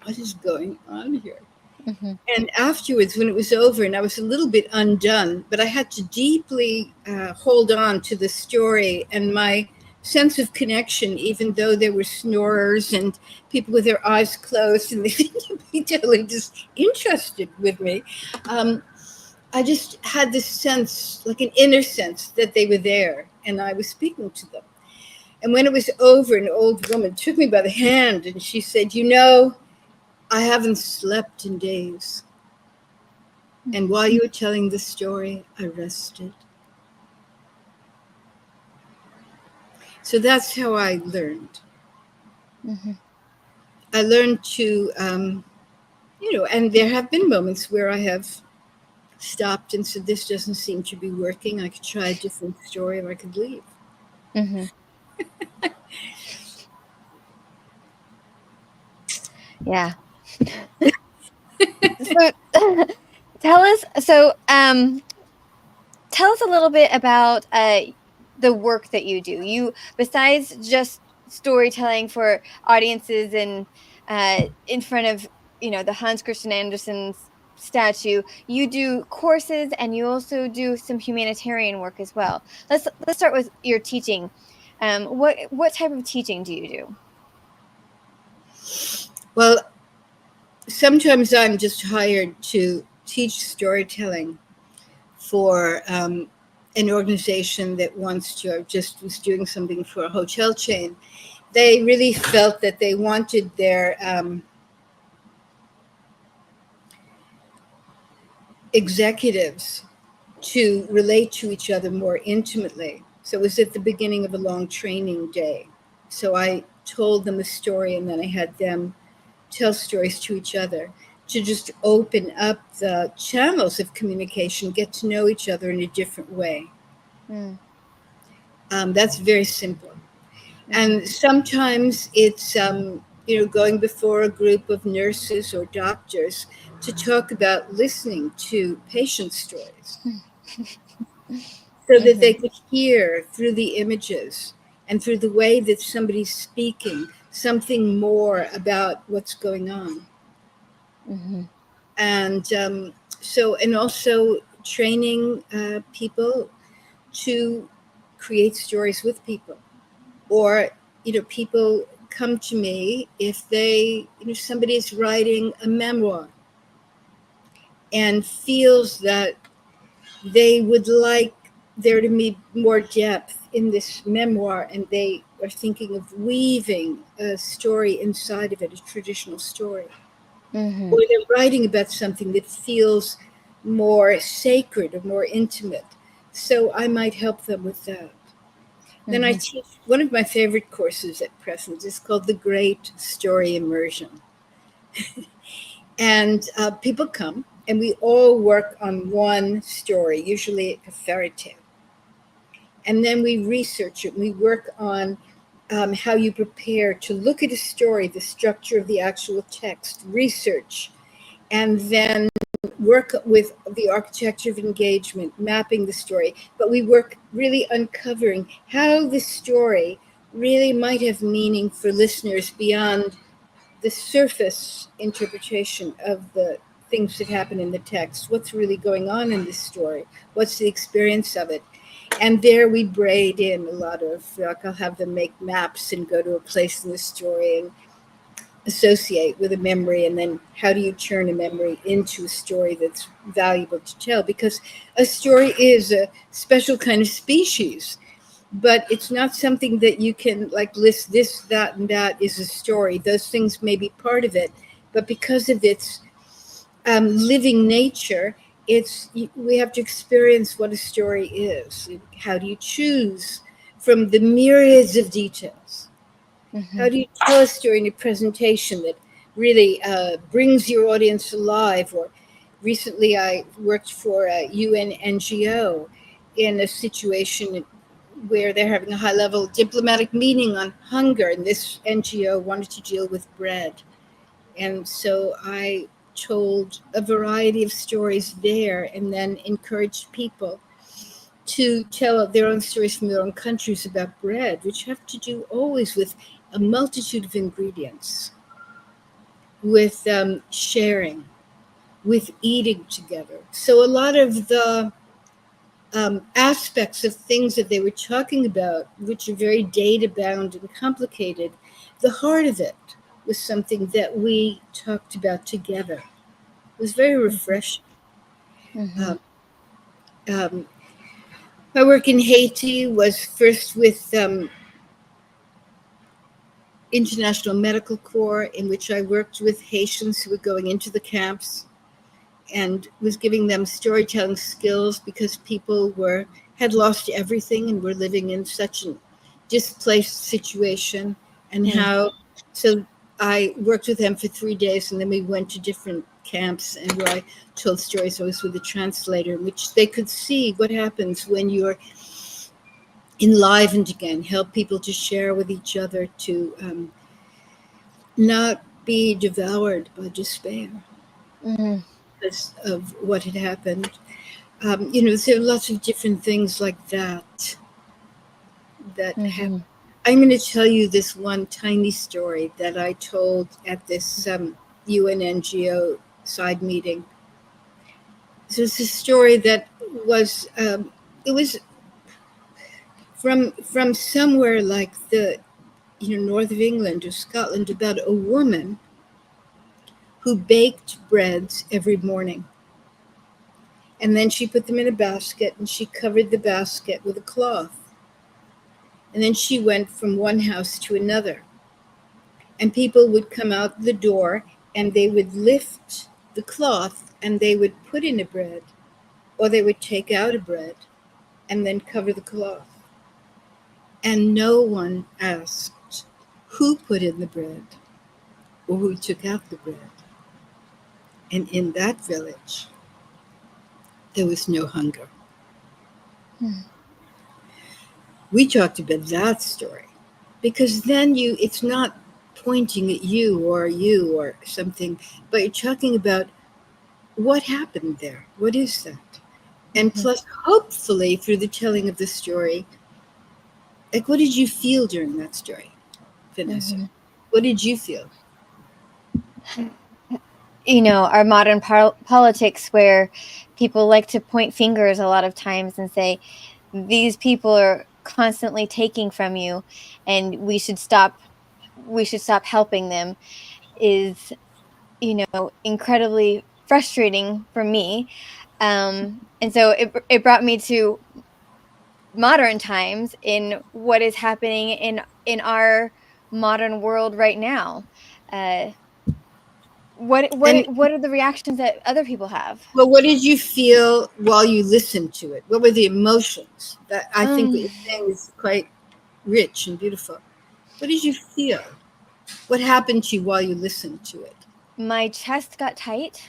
what is going on here? Mhm. And afterwards, when it was over, and I was a little bit undone, but I had to deeply hold on to the story. And my sense of connection, even though there were snorers and people with their eyes closed and they didn't be totally disinterested with me. Um, I just had this sense, like an inner sense, that they were there and I was speaking to them. And when it was over, an old woman took me by the hand and she said, "You know, I haven't slept in days. And while you were telling the story, I rested." So that's how I learned. Mm-hmm. I learned to, and there have been moments where I have stopped and said, "This doesn't seem to be working. I could try a different story or I could leave." Mm-hmm. Yeah. So tell us. Tell us a little bit about the work that you do. You, besides just storytelling for audiences and in front of the Hans Christian Andersen's statue, you do courses and you also do some humanitarian work as well. Let's start with your teaching. What type of teaching do you do? Well, sometimes I'm just hired to teach storytelling for an organization that wants to, or just was doing something for a hotel chain. They really felt that they wanted their executives to relate to each other more intimately. So it was at the beginning of a long training day. So I told them a story and then I had them tell stories to each other to just open up the channels of communication, get to know each other in a different way. Mm, That's very simple. mhm, And sometimes it's, going before a group of nurses or doctors to talk about listening to patient stories so that they mhm, could hear through the images and through the way that somebody's speaking something more about what's going on. mhm, And also training people to create stories with people, or people come to me if somebody is writing a memoir and feels that they would like there to be more depth in this memoir, and they are thinking of weaving a story inside of it, a traditional story, or mhm, they're writing about something that feels more sacred or more intimate. So I might help them with that. Then I mhm, teach one of my favorite courses at present is called the Great Story Immersion. And people come and we all work on one story, usually a fairy tale. And then we research it. We work on how you prepare to look at a story, the structure of the actual text, research, and then work with the architecture of engagement, mapping the story. But we work really uncovering how the story really might have meaning for listeners beyond the surface interpretation of the things that happen in the text. What's really going on in this story? What's the experience of it? And there we braid in a lot of, like, I'll have them make maps and go to a place in the story and associate with a memory, and then how do you turn a memory into a story that's valuable to tell, because a story is a special kind of species, but it's not something that you can like list this, that, and that is a story. Those things may be part of it, but because of its living nature, we have to experience what a story is. How do you choose from the myriads of details? How mhm, do you tell a story in a presentation that really brings your audience alive? Or recently, I worked for a UN NGO in a situation where they're having a high level diplomatic meeting on hunger, and this NGO wanted to deal with bread. And so I told a variety of stories there and then encouraged people to tell their own stories from their own countries about bread, which have to do always with a multitude of ingredients, with sharing, with eating together. So a lot of the aspects of things that they were talking about, which are very data bound and complicated, the heart of it was something that we talked about together. It was very refreshing. Mhm. Um, um, my work in Haiti was first with International Medical Corps, in which I worked with Haitians who were going into the camps and was giving them storytelling skills because people were had lost everything and were living in such a displaced situation. And Mm. how so I worked with them for 3 days, and then we went to different camps, and where I told stories. I was with a translator, in which they could see what happens when you're enlivened again, help people to share with each other, to not be devoured by despair Mhm. because of what had happened. There are lots of different things like that that happen. Mhm. I'm going to tell you this one tiny story that I told at this UN NGO side meeting. So it's a story that was it was from somewhere like the north of England or Scotland, about a woman who baked breads every morning, and then she put them in a basket and she covered the basket with a cloth. And then she went from one house to another. And people would come out the door and they would lift the cloth and they would put in a bread, or they would take out a bread and then cover the cloth. And no one asked who put in the bread or who took out the bread. And in that village, there was no hunger. Mhm. We talked about that story because then it's not pointing at you or something, but you're talking about what happened there. What is that? And Mhm. plus, hopefully, through the telling of the story, like, what did you feel during that story, Vanessa? Mhm. What did you feel? Our modern politics, where people like to point fingers a lot of times and say these people are constantly taking from you, and we should stop helping them, is incredibly frustrating for me. And so it brought me to modern times in what is happening in our modern world right now. uh And what are the reactions that other people have? well, what did you feel while you listened to it? What were the emotions? That I think what um you're saying is quite rich and beautiful. What did you feel? What happened to you while you listened to it? my chest got tight,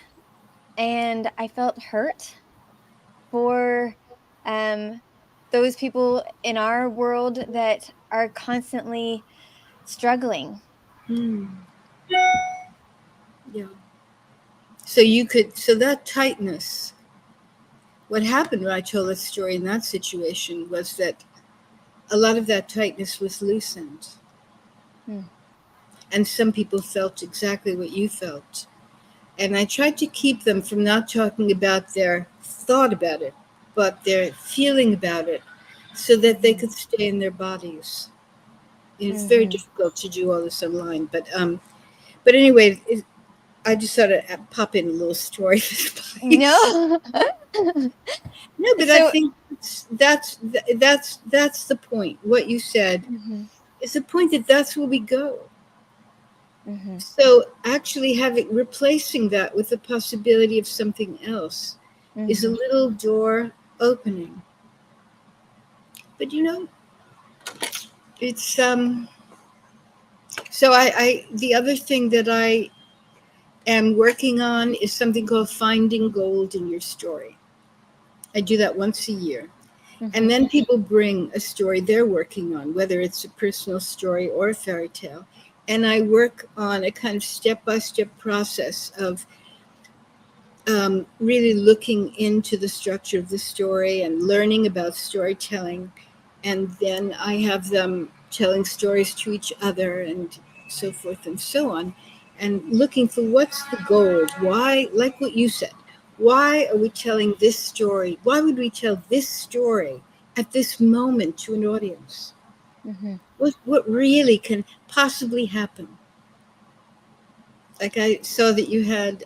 and I felt hurt for um those people in our world that are constantly struggling. Hmm. Yeah. So that tightness, what happened when I told that story in that situation was that a lot of that tightness was loosened. Mm. And some people felt exactly what you felt. And I tried to keep them from not talking about their thought about it, but their feeling about it, so that they Mhm. could stay in their bodies. It's very Mhm. difficult to do all this online, but anyway, I just sort of pop in a little story this place. No. No, but I So. think that's the point. What you said Mhm. is the point, that that's where we go. Mhm. So actually having replacing that with the possibility of something else is a Mhm. little door opening. But it's so I the other thing that I am working on is something called finding gold in your story. I do that once a year. And Mhm. then people bring a story they're working on, whether it's a personal story or a fairy tale. And I work on a kind of step by step process of really looking into the structure of the story and learning about storytelling. And then I have them telling stories to each other and so forth and so on. And looking for what's the gold? Why, like what you said, Why are we telling this story? Why would we tell this story at this moment to an audience? Mm-hmm. What really can possibly happen? Like I saw that you had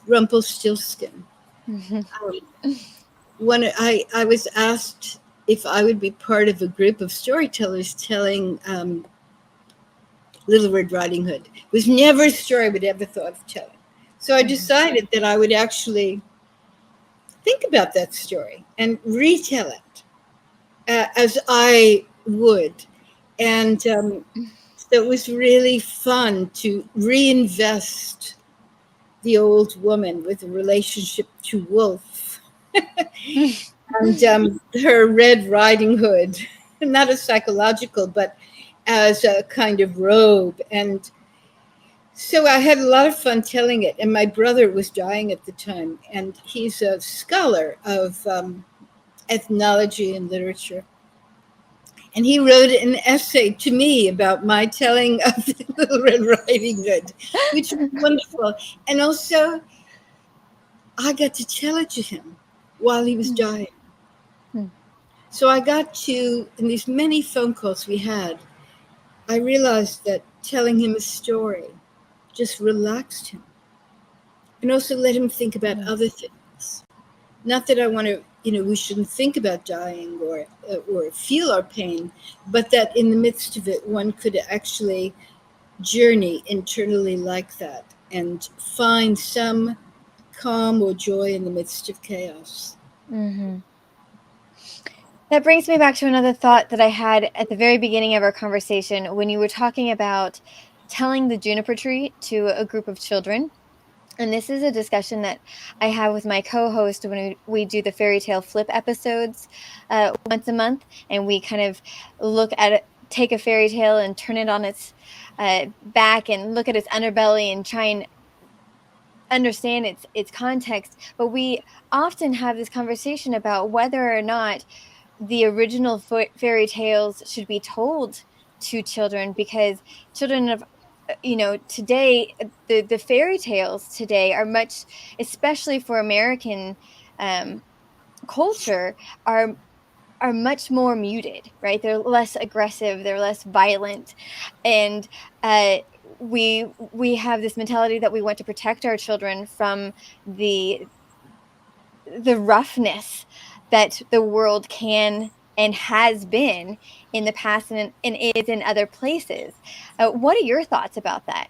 Rumpelstiltskin. Mm-hmm. Um, I was asked if I would be part of a group of storytellers telling Little Red Riding Hood. It was never a story I would ever thought of telling. So I Mm-hmm. decided that I would actually think about that story and retell it as I would. And so it was really fun to reinvest the old woman with a relationship to Wolf and her Red Riding Hood, not as psychological, but as a kind of robe. And so I had a lot of fun telling it. And my brother was dying at the time, and he's a scholar of ethnology and literature. And he wrote an essay to me about my telling of the Little Red Riding Hood, which was wonderful. And also, I got to tell it to him while he was dying. So I got to, in these many phone calls we had, I realized that telling him a story just relaxed him and also let him think about other things. Not that I want to, we shouldn't think about dying or feel our pain, but that in the midst of it, one could actually journey internally like that and find some calm or joy in the midst of chaos. Mm-hmm. That brings me back to another thought that I had at the very beginning of our conversation when you were talking about telling the juniper tree to a group of children. And this is a discussion that I have with my co host when we do the fairy tale flip episodes once a month. And we kind of look at it, take a fairy tale and turn it on its back and look at its underbelly and try and understand its context. But we often have this conversation about whether or not the original fairy tales should be told to children, because children of today, the fairy tales today are much, especially for American um, culture, are much more muted, right? They're less aggressive, they're less violent, and uh, we have this mentality that we want to protect our children from the the roughness that the world can and has been in the past, and is in other places. What are your thoughts about that?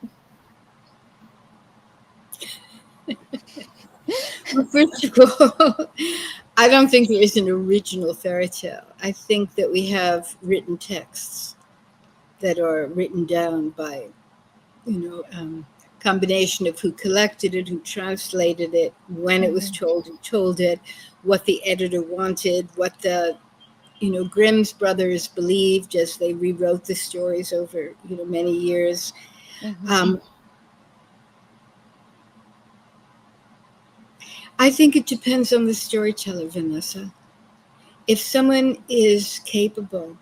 Well, first of all, I don't think there is an original fairy tale. I think that we have written texts that are written down by, combination of who collected it, who translated it, when it was Mhm, told, who told it, what the editor wanted, what the Grimm's brothers believed as they rewrote the stories over many years. mhm, Um, I think it depends on the storyteller, Vanessa. If someone is capable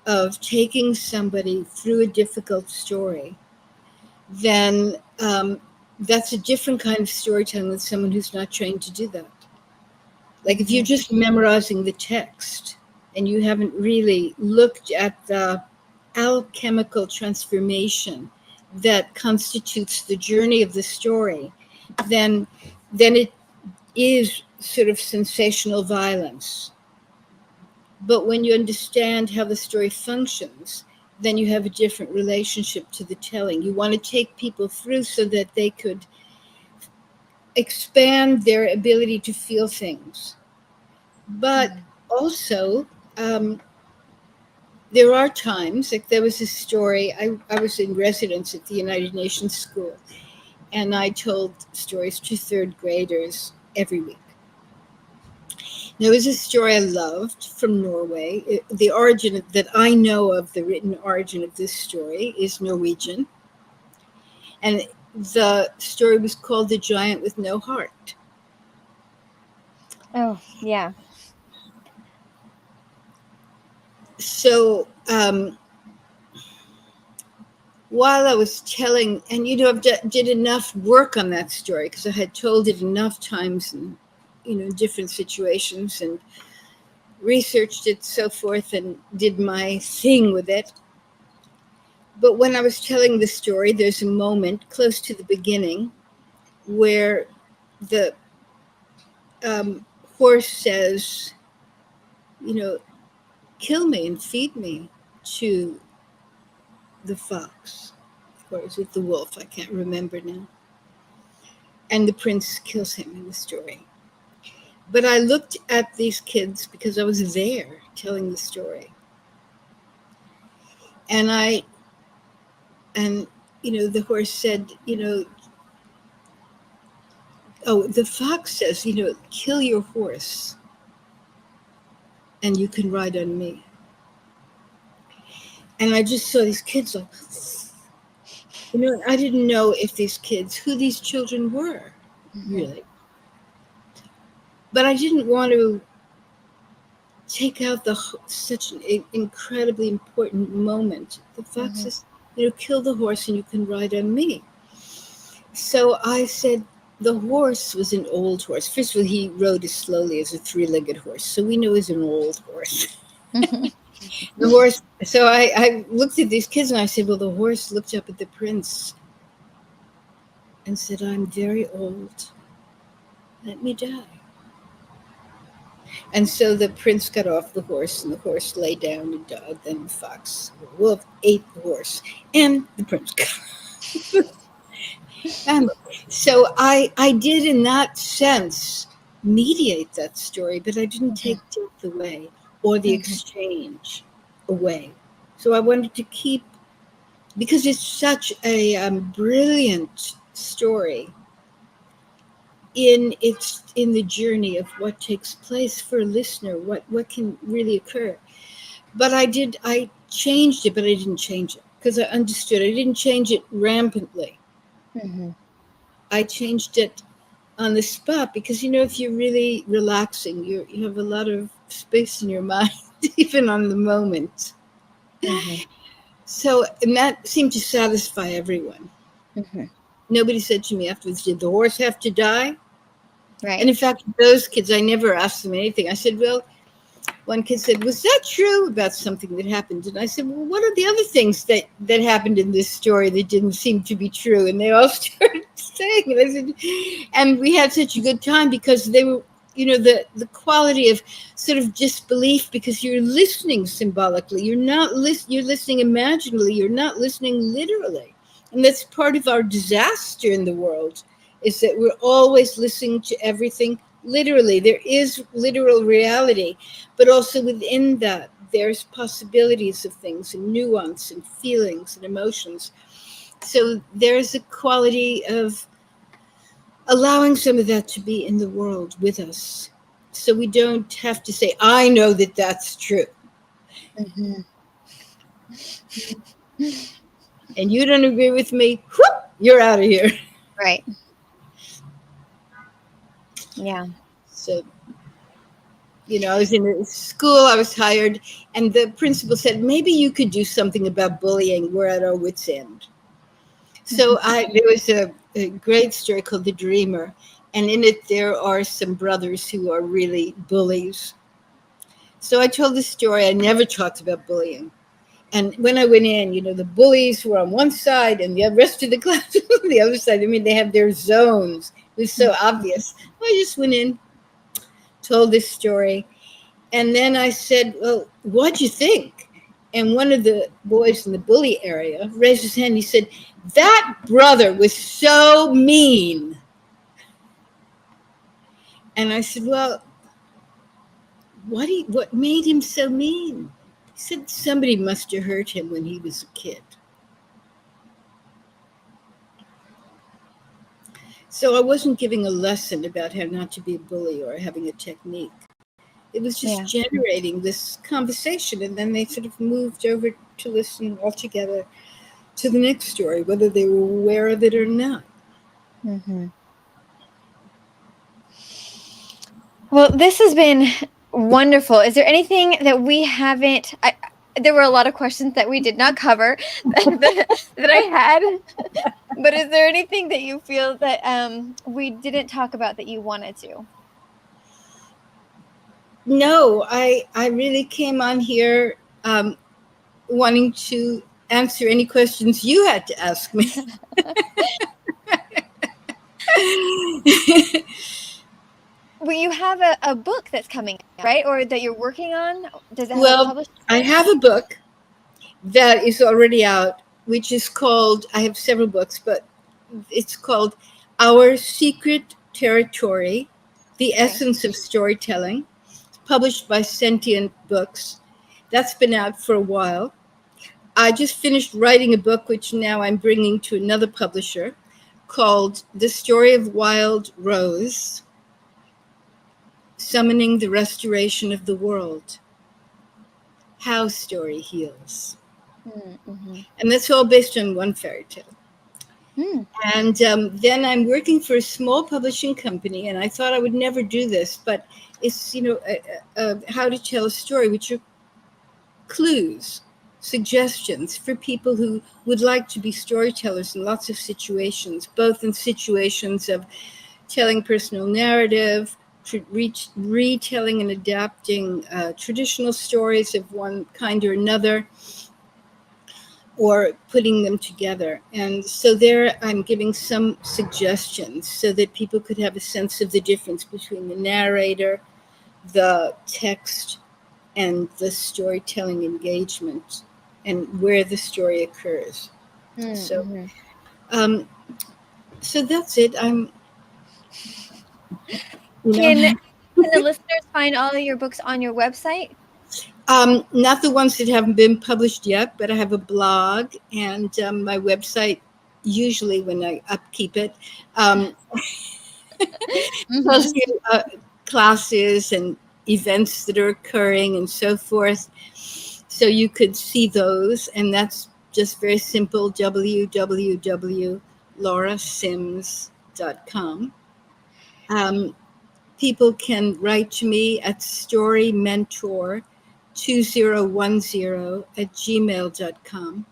of taking somebody through a difficult story, then that's a different kind of storytelling than someone who's not trained to do that. Like if you're mhm, just memorizing the text and you haven't really looked at the alchemical transformation that constitutes the journey of the story, then it is sort of sensational violence. But when you understand how the story functions, then you have a different relationship to the telling. You want to take people through so that they could expand their ability to feel things. But mhm. also, um, there are times, like there was a story, I was in residence at the United Nations School, and I told stories to third graders every week. There was a story I loved from Norway. The origin that I know of, the written origin of this story is Norwegian. And the story was called The Giant with No Heart. Oh, yeah. So while I was telling, and I've did enough work on that story because I had told it enough times and, different situations, and researched it, so forth, and did my thing with it. But when I was telling the story, there's a moment close to the beginning where the um, horse says, you know, kill me and feed me to the fox. Or is it the wolf? I can't remember now. And the prince kills him in the story. But I looked at these kids because I was there telling the story. And and the horse said, oh, the fox says, kill your horse and you can ride on me. And I just saw these kids like, I didn't know if these kids, who these children were, Mhm. really. But I didn't want to take out such an incredibly important moment. The fox Mhm. says, kill the horse and you can ride on me. So I said, the horse was an old horse. First of all, he rode as slowly as a three-legged horse, so we know he's an old horse. Mhm. The horse. So I looked at these kids and I said, well, the horse looked up at the prince and said, I'm very old. Let me die. And so the prince got off the horse, and the horse lay down and died. Then the fox, the wolf, ate the horse, and the prince. And so I did, in that sense, mediate that story, but I didn't Mhm. take death away or the Mhm. exchange away. So I wanted to keep, because it's such a brilliant story in the journey of what takes place for a listener, what can really occur. But I changed it, but I didn't change it because I understood. I didn't change it rampantly. Mhm. I changed it on the spot because if you're really relaxing, you have a lot of space in your mind, even on the moment. Mhm. So, and that seemed to satisfy everyone. Mhm. Nobody said to me afterwards, "Did the horse have to die?" And Right. in fact, those kids, I never asked them anything. I said, "Well," one kid said, "Was that true about something that happened?" And I said, "Well, what are the other things that happened in this story that didn't seem to be true?" And they all started saying it. I said, and we had such a good time because they were, the quality of sort of disbelief because you're listening symbolically. You're listening imaginally. You're not listening literally, and that's part of our disaster in the world. Is that we're always listening to everything literally. There is literal reality, but also within that, there's possibilities of things and nuance and feelings and emotions. So there's a quality of allowing some of that to be in the world with us. So we don't have to say, I know that that's true. Mhm. And you don't agree with me, whoop, you're out of here. Right. Yeah. So, I was in a school, I was hired, and the principal said, maybe you could do something about bullying. We're at our wits' end. So Mhm. there was a great story called The Dreamer, and in it there are some brothers who are really bullies. So I told the story. I never talked about bullying. And when I went in, the bullies were on one side and the rest of the class was on the other side. I mean, they have their zones. It was so obvious. I just went in, told this story, and then I said, well, what'd you think? And one of the boys in the bully area raised his hand. He said, that brother was so mean. And I said, well, what made him so mean? He said, somebody must have hurt him when he was a kid. So I wasn't giving a lesson about how not to be a bully or having a technique. It was just Yeah. generating this conversation. And then they sort of moved over to listen altogether to the next story, whether they were aware of it or not. Mhm. Well, this has been wonderful. Is there anything that we haven't there were a lot of questions that we did not cover that I had. But is there anything that you feel that we didn't talk about that you wanted to? No, I really came on here wanting to answer any questions you had to ask me. Well, you have a book that's coming out, right? Or that you're working on? Does it have a Well, published I date? have a book that is already out, which is called, I have several books, but it's called Our Secret Territory, The Okay. Essence of Storytelling, published by Sentient Books. That's been out for a while. I just finished writing a book, which now I'm bringing to another publisher, called The Story of Wild Rose, Summoning the Restoration of the World, How Story Heals. Mm-hmm. And that's all based on one fairy tale. Mm. And then I'm working for a small publishing company, and I thought I would never do this, but it's, how to tell a story, which are clues, suggestions for people who would like to be storytellers in lots of situations, both in situations of telling personal narrative, retelling and adapting traditional stories of one kind or another, or putting them together. And so there I'm giving some suggestions so that people could have a sense of the difference between the narrator, the text, and the storytelling engagement and where the story occurs. So, Mm-hmm. um, so that's it. You know, Can the listeners find all of your books on your website? not the ones that haven't been published yet, but I have a blog and my website. Usually, when I upkeep it, um, tells Mm-hmm. you classes and events that are occurring and so forth. So you could see those, and that's just very simple: www.laurasims.com. Um, People can write to me at storymentor2010 at gmail.com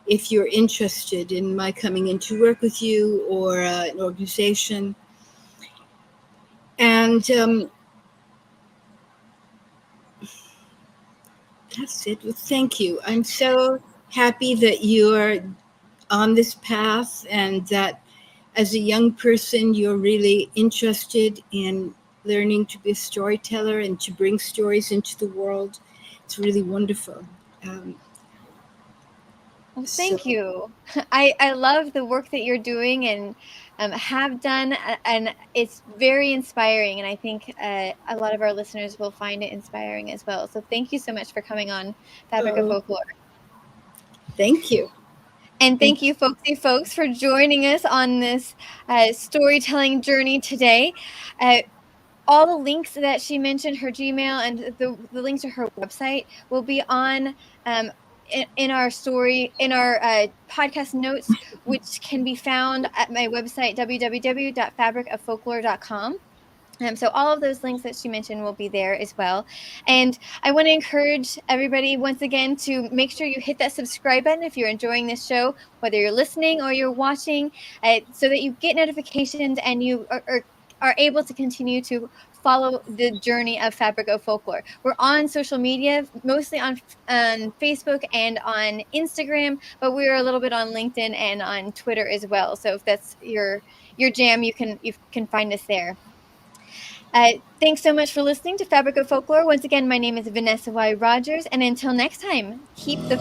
if you're interested in my coming in to work with you or an organization. And that's it. Well, thank you. I'm so happy that you're on this path and that as a young person, you're really interested in learning to be a storyteller and to bring stories into the world. It's really wonderful. Um, Well, so, thank you. I love the work that you're doing and have done, and it's very inspiring. And I think a lot of our listeners will find it inspiring as well. So thank you so much for coming on Fabric of oh, Folklore. thank you. And Thank thank you, folksy folks, for joining us on this storytelling journey today. Uh, all the links that she mentioned, her Gmail and the links to her website will be on in our story, in our podcast notes, which can be found at my website, www.fabricoffolklore.com. So all of those links that she mentioned will be there as well. And I want to encourage everybody once again to make sure you hit that subscribe button if you're enjoying this show, whether you're listening or you're watching, so that you get notifications and you are able to continue to follow the journey of Fabric of Folklore. We're on social media, mostly on Facebook and on Instagram, but we're a little bit on LinkedIn and on Twitter as well. So if that's your jam, you can find us there. Thanks so much for listening to Fabric of Folklore. Once again, my name is Vanessa Y. Rogers, and until next time, keep the